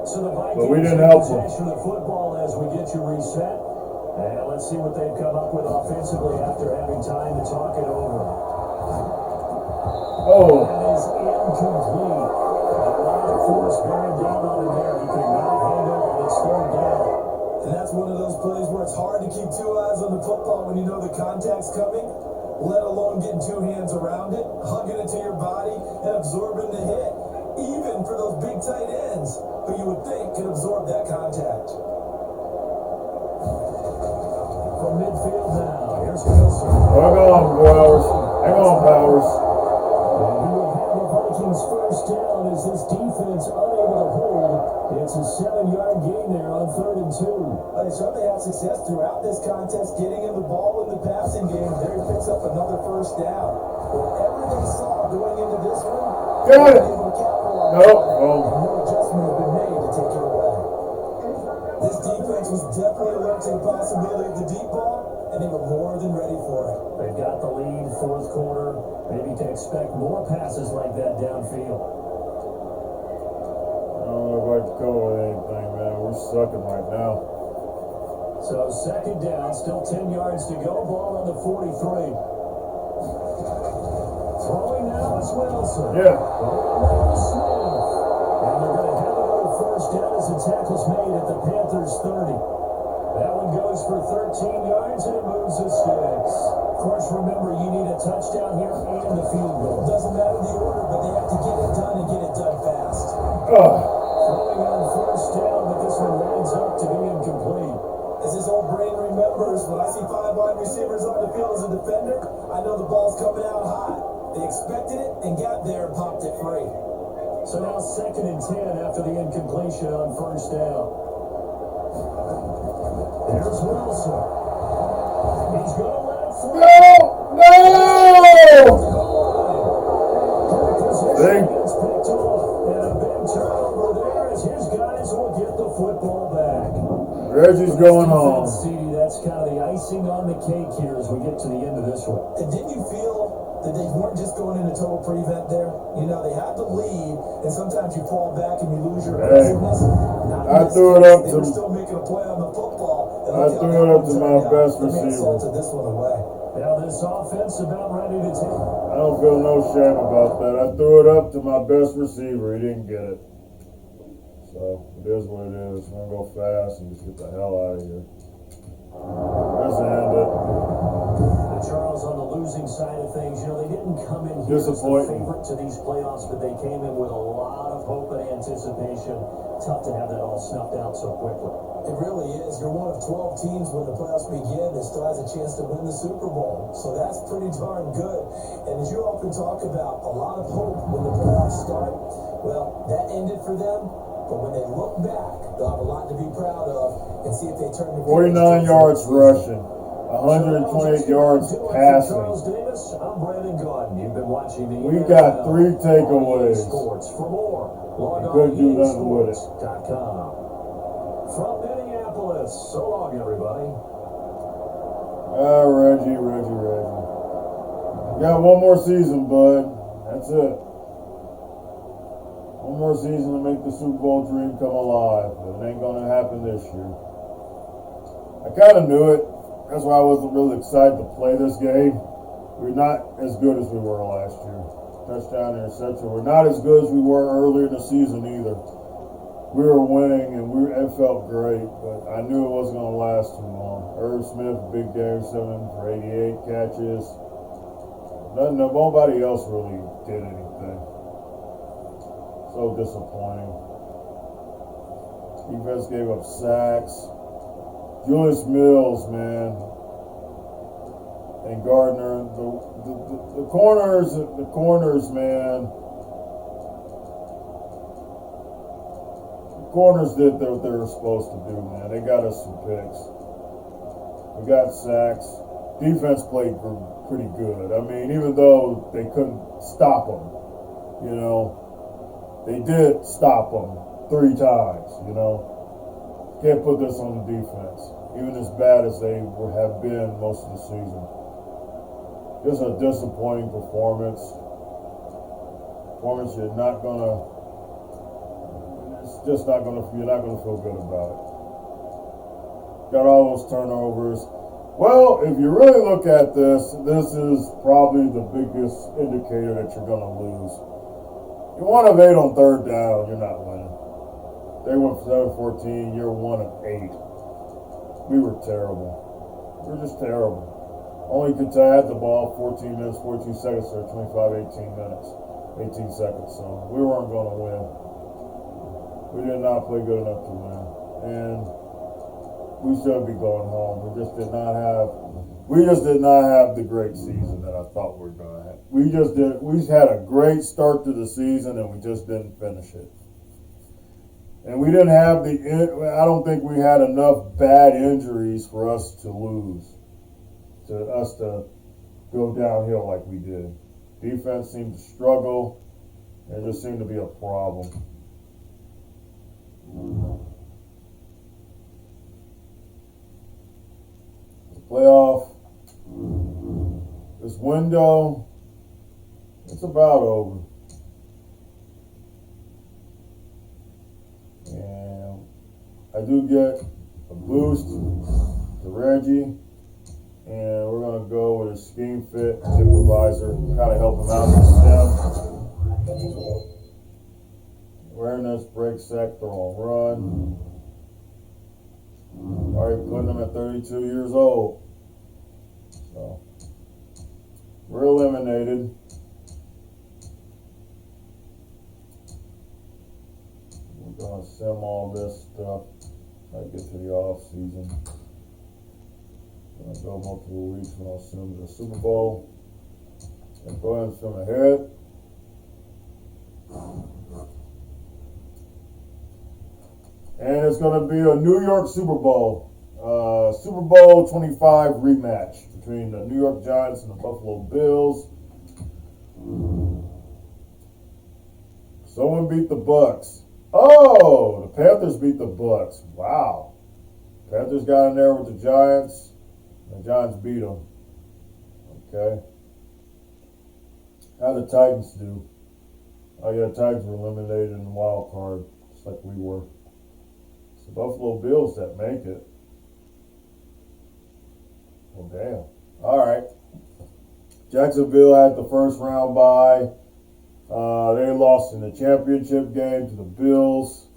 So the Vikings but we didn't help them. Possession of the football as we get you reset. And let's see what they've come up with offensively after having time to talk it over. Oh. That is incomplete. A lot of force bearing down on him there. He could not handle it. It's slowed down. And that's one of those plays where it's hard to keep 2 eyes on the football when you know the contact's coming, let alone getting 2 hands around it, hugging it to your body, and absorbing the hit. Even for those big tight ends, who you would think could absorb that contact. From midfield now, here's Wilson. Hang on, Powers. Hang on, Powers. And he will have the Vikings first down as this defense unable to hold. It's a 7-yard gain there on 3rd and 2. They certainly had success throughout this contest, getting him the ball in the passing game. There he picks up another first down. Whatever they saw going into this one, Got it. Nope. No adjustment has been made to take it away. This defense was definitely alert to the possibility of the deep ball, and they were more than ready for it. They've got the lead, 4th quarter. Maybe can expect more passes like that downfield. I don't know if I can cover with anything, man. We're sucking right now. So 2nd down, still 10 yards to go. Ball on the 43. Throwing now is Wilson. Yeah. Now is Smith. And they're going to have another first down as the tackle's made at the Panthers 30. That one goes for 13 yards and it moves the sticks. Of course, remember, you need a touchdown here and a field goal. Doesn't matter the order, but they have to get it done and get it done fast. Throwing on first down, but this one lines up to be incomplete. As his old brain remembers, when I see 5 wide receivers on the field as a defender, I know the ball's coming out hot. They expected it and got there and popped it free. So now 2nd and 10 after the incompletion on first down. There's Wilson. He's going to let it fly. Big. Gets picked off, and a big turnover there as his guys will get the football back. Reggie's going home. That's kind of the icing on the cake here as we get to the end of this one. And didn't you feel that they weren't just going into total prevent there? You know, they had the lead, and sometimes you fall back and you lose your aggressiveness. I threw it up they were still making a play on the football. I threw it up to my best receiver. To this one away. Now this offense about ready to take. I don't feel no shame about that. I threw it up to my best receiver. He didn't get it. So, it is what it is. I'm going to go fast and just get the hell out of here. Let's end it. Charles, on the losing side of things, you know, they didn't come in here as the favorite to these playoffs, but they came in with a lot of hope and anticipation. Tough to have that all snuffed out so quickly. It really is. You're one of 12 teams when the playoffs begin that still has a chance to win the Super Bowl. So that's pretty darn good. And as you often talk about, a lot of hope when the playoffs start. Well, that ended for them. But when they look back, they'll have a lot to be proud of and see if they turn the 49 yards rushing, 128 yards passing. Charles Davis, I'm Brandon Gordon. You've been watching the We got 3 takeaways. Sports. For more, log on Couldn't do nothing with it. EASports.com. From Minneapolis, so long, everybody. Reggie. Got one more season, bud. That's it. One more season to make the Super Bowl dream come alive. But it ain't going to happen this year. I kind of knew it. That's why I wasn't really excited to play this game. We're not as good as we were last year. Touchdown, interception. We're not as good as we were earlier in the season either. We were winning, and it felt great, but I knew it wasn't going to last too long. Irv Smith, big game, 7 for 88 catches. Nobody else really did anything. So disappointing. Defense gave up sacks. Julius Mills, man, and Gardner. The corners, man. Corners did what they were supposed to do, man. They got us some picks. We got sacks. Defense played pretty good. I mean, even though they couldn't stop them, you know, they did stop them 3 times, you know. Can't put this on the defense, even as bad as they have been most of the season. Just a disappointing performance. You're not gonna. It's just not gonna. You're not gonna feel good about it. Got all those turnovers. Well, if you really look at this, this is probably the biggest indicator that you're gonna lose. You're 1 of 8 on 3rd down. You're not winning. They went 7-14. You're 1 of 8. We were terrible. We were just terrible. Only could had the ball 14 minutes, 14 seconds, or 25, 18 minutes, 18 seconds. So we weren't going to win. We did not play good enough to win, and we should be going home. We just did not have the great season that I thought we were going to have. We had a great start to the season, and we just didn't finish it. And we didn't have I don't think we had enough bad injuries for us to lose, to go downhill like we did. Defense seemed to struggle, and it just seemed to be a problem. The playoff, this window, it's about over. And I do get a boost to Reggie, and we're going to go with a scheme fit supervisor, kind of help him out with STEM. Awareness, break, sack, throw, run. Already putting him at 32 years old. So, we're eliminated. We're going to sim all this stuff. Try to get to the off season. Going to go multiple weeks when I'll sim the Super Bowl. And go ahead and sim ahead. And it's going to be a New York Super Bowl. Super Bowl 25 rematch between the New York Giants and the Buffalo Bills. Someone beat the Bucks. Oh, the Panthers beat the Bucks. Wow. Panthers got in there with the Giants. The Giants beat them. Okay. How did the Titans do? Oh, yeah, the Titans were eliminated in the wild card, just like we were. It's the Buffalo Bills that make it. Well, damn. All right. Jacksonville had the first round bye. They lost in the championship game to the Bills.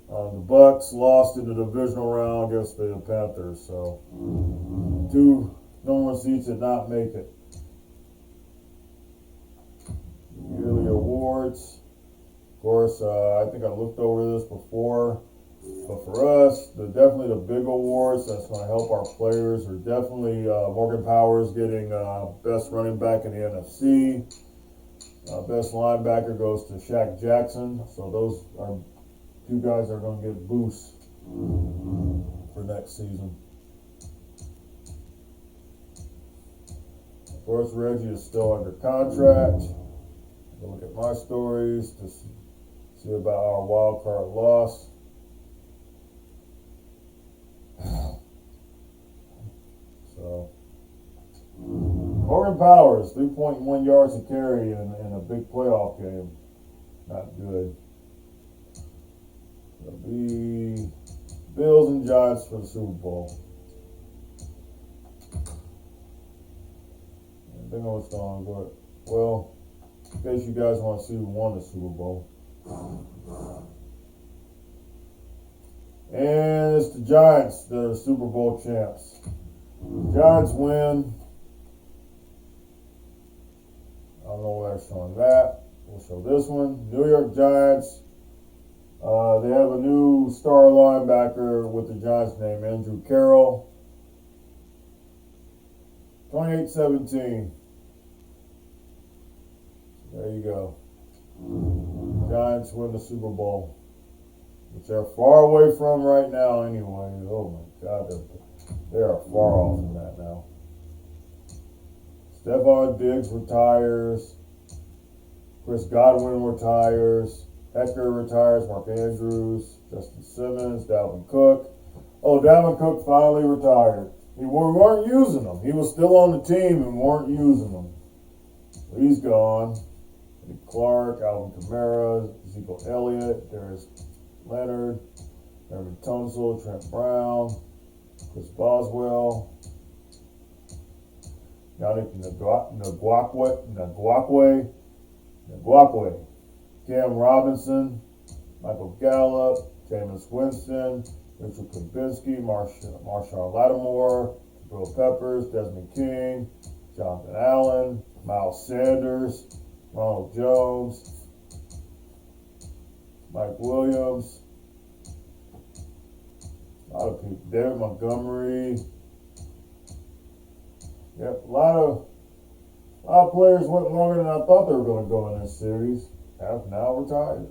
The Bucks lost in the divisional round against the Panthers. So, 2 number seats did not make it. Yearly awards. Of course, I think I looked over this before. But for us, definitely the big awards that's going to help our players are definitely Morgan Powers getting best running back in the NFC. Best linebacker goes to Shaq Jackson. So those are 2 guys that are going to get boosts for next season. Of course, Reggie is still under contract. Look at my stories to see about our wild card loss. So, Morgan Powers, 3.1 yards a carry in a big playoff game. Not good. It'll be Bills and Giants for the Super Bowl. I think I was going, but, well, in case you guys want to see who won the Super Bowl. And it's the Giants, the Super Bowl champs. Giants win. I don't know why they're showing that. We'll show this one. New York Giants. They have a new star linebacker with the Giants named Andrew Carroll. 28-17. There you go. Giants win the Super Bowl, which they're far away from right now anyway. Oh my God, they are far off from that now. Stephon Diggs retires. Chris Godwin retires. Eckler retires. Mark Andrews. Justin Simmons. Dalvin Cook. Oh, Dalvin Cook finally retired. We weren't using him. He was still on the team and weren't using him. So he's gone. Eddie Clark, Alvin Kamara, Ezekiel Elliott, Darius Leonard, Jeremy Tunsil, Trent Brown, Chris Boswell, Yannick Ngakoue, Cam Robinson, Michael Gallup, Jameis Winston, Richard Kibinski, Marshawn Lattimore, Bill Peppers, Desmond King, Jonathan Allen, Miles Sanders, Ronald Jones, Mike Williams, a lot of people. David Montgomery. Yep, a lot of players went longer than I thought they were going to go in this series. Have now retired.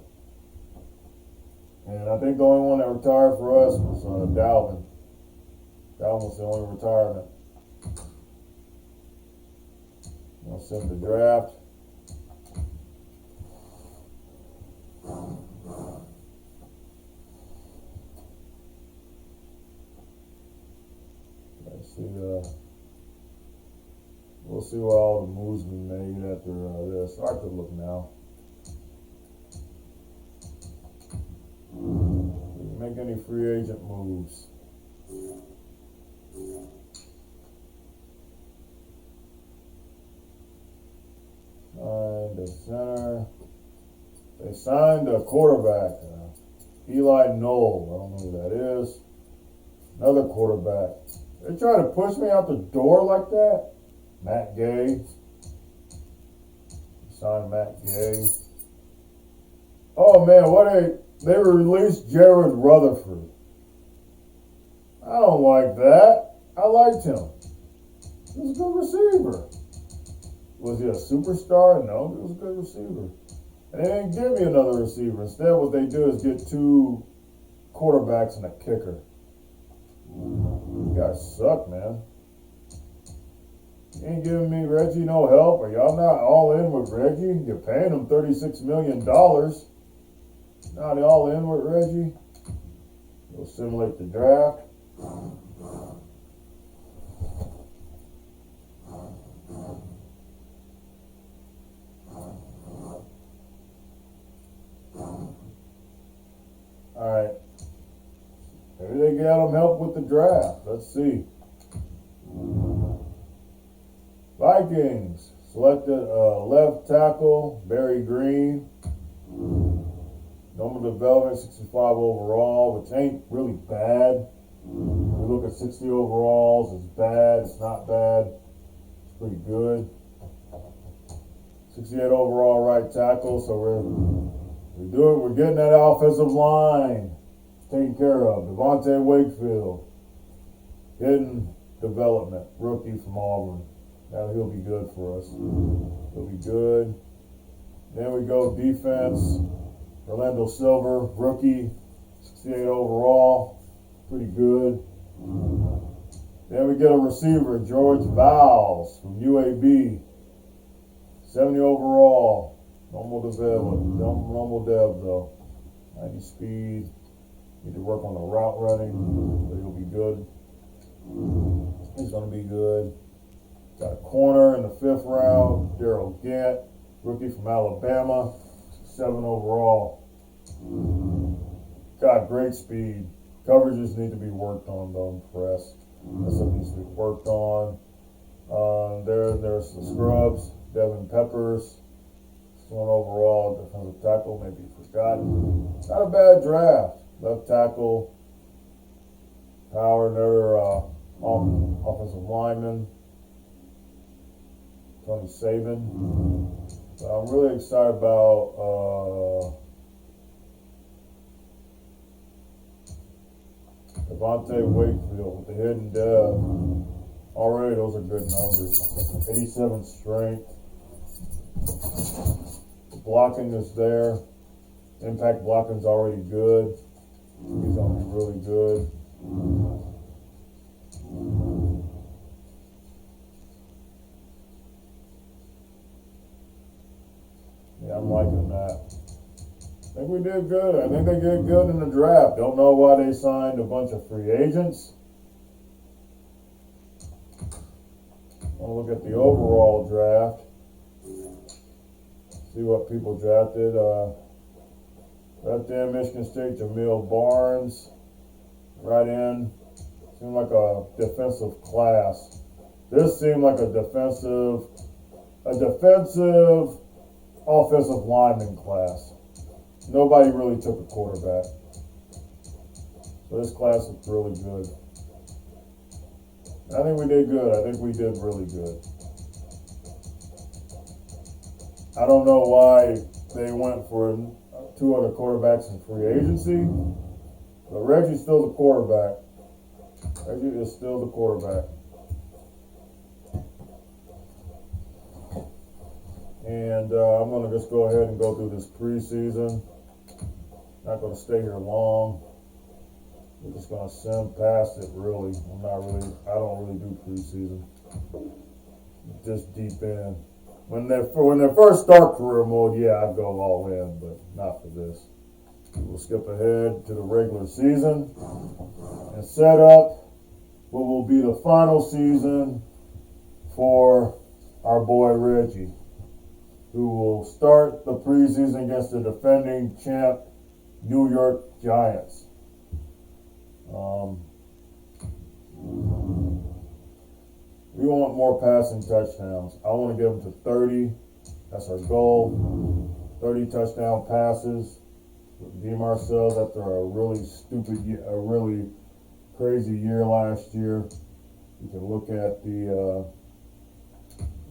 And I think the only one that retired for us was Dalvin. Dalvin was the only retirement. I'll send the draft. Let's see. We'll see what all the moves we made after this. I could look now. Didn't make any free agent moves. Signed a center. They signed a quarterback, Eli Knoll. I don't know who that is. Another quarterback. They try to push me out the door like that. Matt Gay. Signed Matt Gay. Oh man, they released Jared Rutherford. I don't like that. I liked him. He was a good receiver. Was he a superstar? No, he was a good receiver. And they didn't give me another receiver. Instead, what they do is get 2 quarterbacks and a kicker. You guys suck, man. You ain't giving me Reggie no help. Are y'all not all in with Reggie? You're paying him $36 million. Not all in with Reggie. We'll simulate the draft. Alright. Maybe they got him help with the draft. Let's see. Vikings selected left tackle Barry Green. Normal development, 65 overall, which ain't really bad. We look at 60 overalls, it's bad, it's not bad, it's pretty good. 68 overall right tackle, so we're getting that offensive line taken care of. Devontae Wakefield, hidden development, rookie from Auburn. Now he'll be good for us. He'll be good. Then we go defense. Orlando Silver, rookie, 68 overall, pretty good. Then we get a receiver, George Vowles from UAB, 70 overall, normal dev though, 90 speed. Need to work on the route running, but he'll be good. He's going to be good. Got a corner in the 5th round, Daryl Gant, rookie from Alabama. 7 overall. Got great speed. Coverages need to be worked on, though. I'm impressed. That's what needs to be worked on. There's the scrubs. Devin Peppers. 1 overall. Defensive tackle. Maybe forgotten. Not a bad draft. Left tackle. Power. Another offensive lineman. Tony Saban. So I'm really excited about Devontae Wakefield with the hidden dev. Already, those are good numbers. 87 strength. The blocking is there. Impact blocking's already good. He's going to be really good. Yeah, I'm liking that. I think we did good. I think they did good in the draft. Don't know why they signed a bunch of free agents. I'll look at the overall draft. See what people drafted. Right there, Michigan State, Jamil Barnes. Right in. Seemed like a defensive class. This seemed like a defensive offensive lineman class. Nobody really took a quarterback. So this class is really good. I think we did good. I think we did really good. I don't know why they went for 2 other quarterbacks in free agency, but Reggie's still the quarterback. Reggie is still the quarterback. And I'm going to just go ahead and go through this preseason. Not going to stay here long. We're just going to sim past it, really. I don't really do preseason. Just deep in. When they first start career mode, yeah, I'd go all in, but not for this. We'll skip ahead to the regular season and set up what will be the final season for our boy Reggie, who will start the preseason against the defending champ New York Giants. We want more passing touchdowns. I want to get them to 30. That's our goal. 30 touchdown passes. Redeem ourselves after a really crazy year last year. You can look at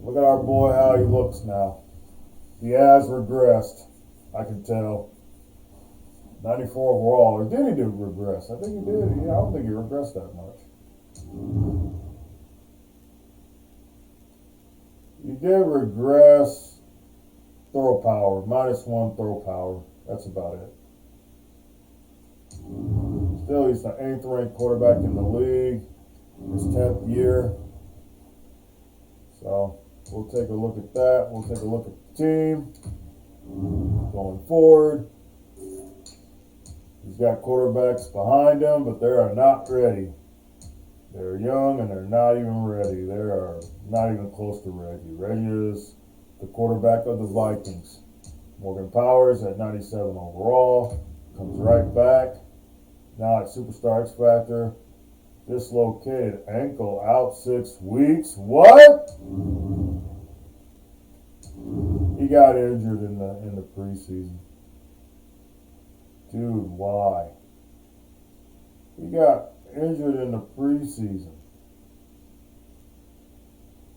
look at our boy, how he looks now. He has regressed, I can tell. 94 overall, or did he regress? I think he did. Yeah, I don't think he regressed that much. He did regress throw power, -1 throw power. That's about it. Still, he's the 8th ranked quarterback in the league. His 10th year. So we'll take a look at that. We'll take a look at the team going forward. He's got quarterbacks behind him, but they are not ready. They're young and they're not even ready. They are not even close to Reggie. Reggie is the quarterback of the Vikings. Morgan Powers at 97 overall. Comes right back. Now at Superstar X Factor. Dislocated ankle out 6 weeks. What? got injured in the preseason. Dude, why? He got injured in the preseason.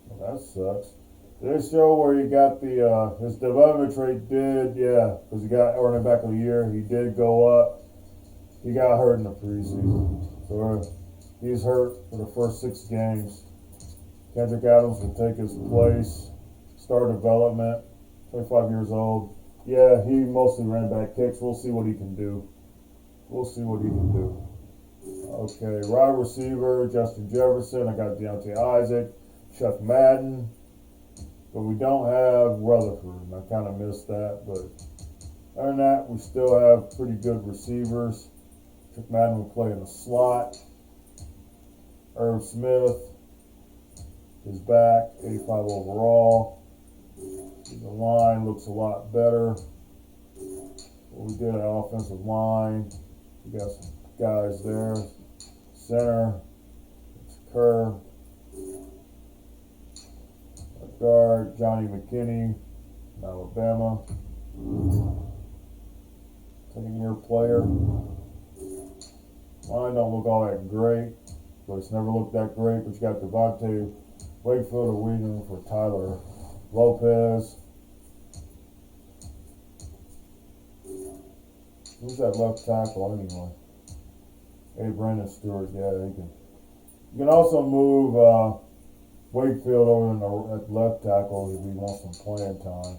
Well, that sucks. They show where he got the his development trait did, yeah, because he got running back of the year. He did go up. He got hurt in the preseason, so he's hurt for the first 6 games. Kendrick Adams will take his place. Start development. 25 years old. Yeah, he mostly ran back kicks. We'll see what he can do. We'll see what he can do. Okay, wide receiver, Justin Jefferson. I got Deontay Isaac, Chuck Madden. But we don't have Rutherford, and I kind of missed that. But other than that, we still have pretty good receivers. Chuck Madden will play in the slot. Irv Smith is back, 85 overall. The line looks a lot better. What we did at offensive line, we got some guys there. Center, it's Kerr. Guard, Johnny McKinney, Alabama. Second-year player. Line don't look all that great, but it's never looked that great. But you got Devontae Wakefield or Wigan for Tyler Lopez. Who's that left tackle anyway? Hey, Brandon Stewart. Yeah, he can. You can also move Wakefield over at left tackle if he wants some playing time.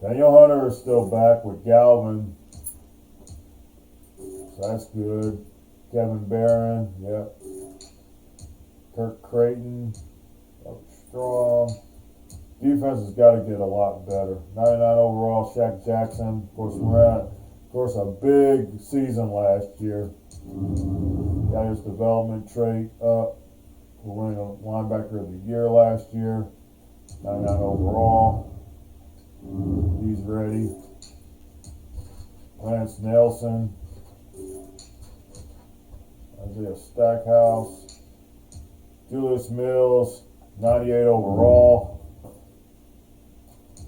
Daniel Hunter is still back with Galvin, so that's good. Kevin Barron, yep. Kirk Creighton, strong. Defense has got to get a lot better. 99 overall, Shaq Jackson. Of course, we're at, a big season last year. Got his development trait up. We're winning a linebacker of the year last year. 99 overall. He's ready. Lance Nelson. Isaiah Stackhouse. Julius Mills, 98 overall.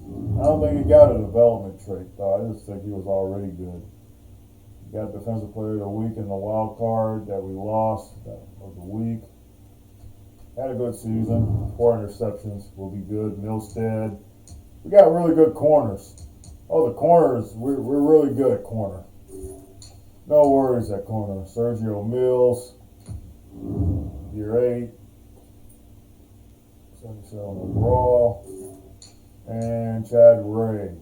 I don't think he got a development trait, though. I just think he was already good. He got Defensive Player of the Week in the wild card that we lost. That was a week. Had a good season. 4 interceptions will be good. Milstead. We got really good corners. Oh, the corners, we're really good at corner. No worries at corner. Sergio Mills, year 8. 77 overall. And Chad Ray.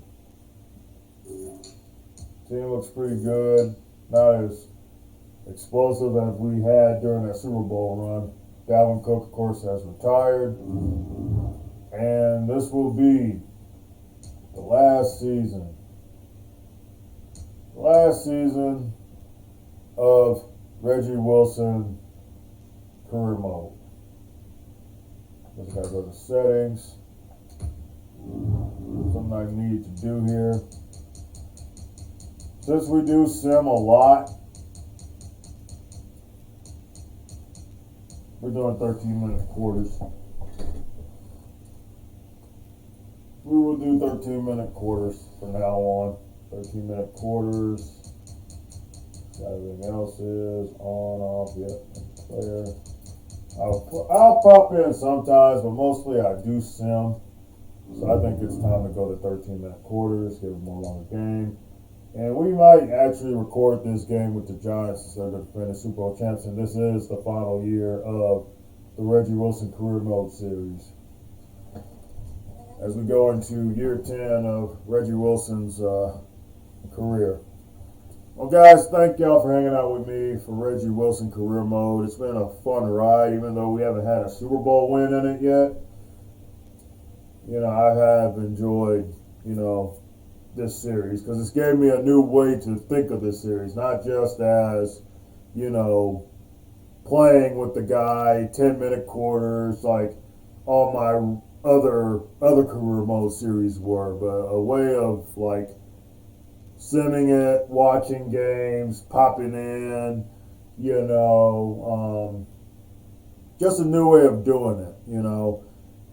Team looks pretty good. Not as explosive as we had during that Super Bowl run. Dalvin Cook, of course, has retired. And this will be the last season. Last season of Reggie Wilson career mode. Just gotta go to settings. Something I need to do here. Since we do sim a lot, we're doing 13-minute quarters. We will do 13-minute quarters from now on. 13-minute quarters. Everything else is on, off, yep, player. I'll pop in sometimes, but mostly I do sim. So I think it's time to go to 13-minute quarters, give it a more longer game. And we might actually record this game with the Giants instead of defending Super Bowl champs. And this is the final year of the Reggie Wilson Career Mode Series. As we go into year 10 of Reggie Wilson's career. Well, guys, thank y'all for hanging out with me for Reggie Wilson Career Mode. It's been a fun ride, even though we haven't had a Super Bowl win in it yet. You know, I have enjoyed, this series because it's gave me a new way to think of this series, not just as, playing with the guy, 10-minute quarters, like all my other career mode series were, but a way of like simming it, watching games, popping in, just a new way of doing it,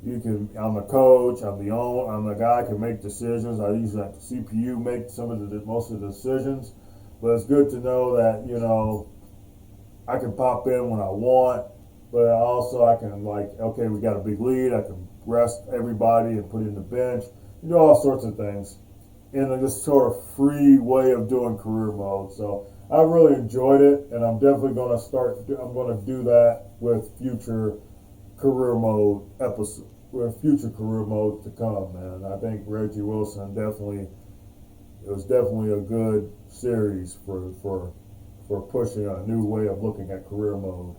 I'm a coach. I'm the guy who can make decisions. I usually let the CPU make most of the decisions. But it's good to know that I can pop in when I want. But also I can okay, we got a big lead. I can rest everybody and put in the bench. All sorts of things in this sort of free way of doing career mode. So I really enjoyed it, and I'm definitely going to I'm going to do that with future career mode episodes, with future career modes to come. Man, I think Reggie Wilson it was definitely a good series for pushing a new way of looking at career mode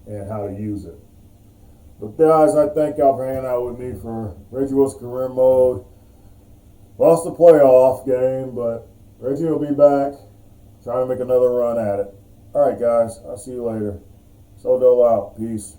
and how to use it. But guys, I thank y'all for hanging out with me for Reggie Wilson career mode. Lost the playoff game, but Reggie will be back, trying to make another run at it. All right, guys, I'll see you later. So Dole out. Peace.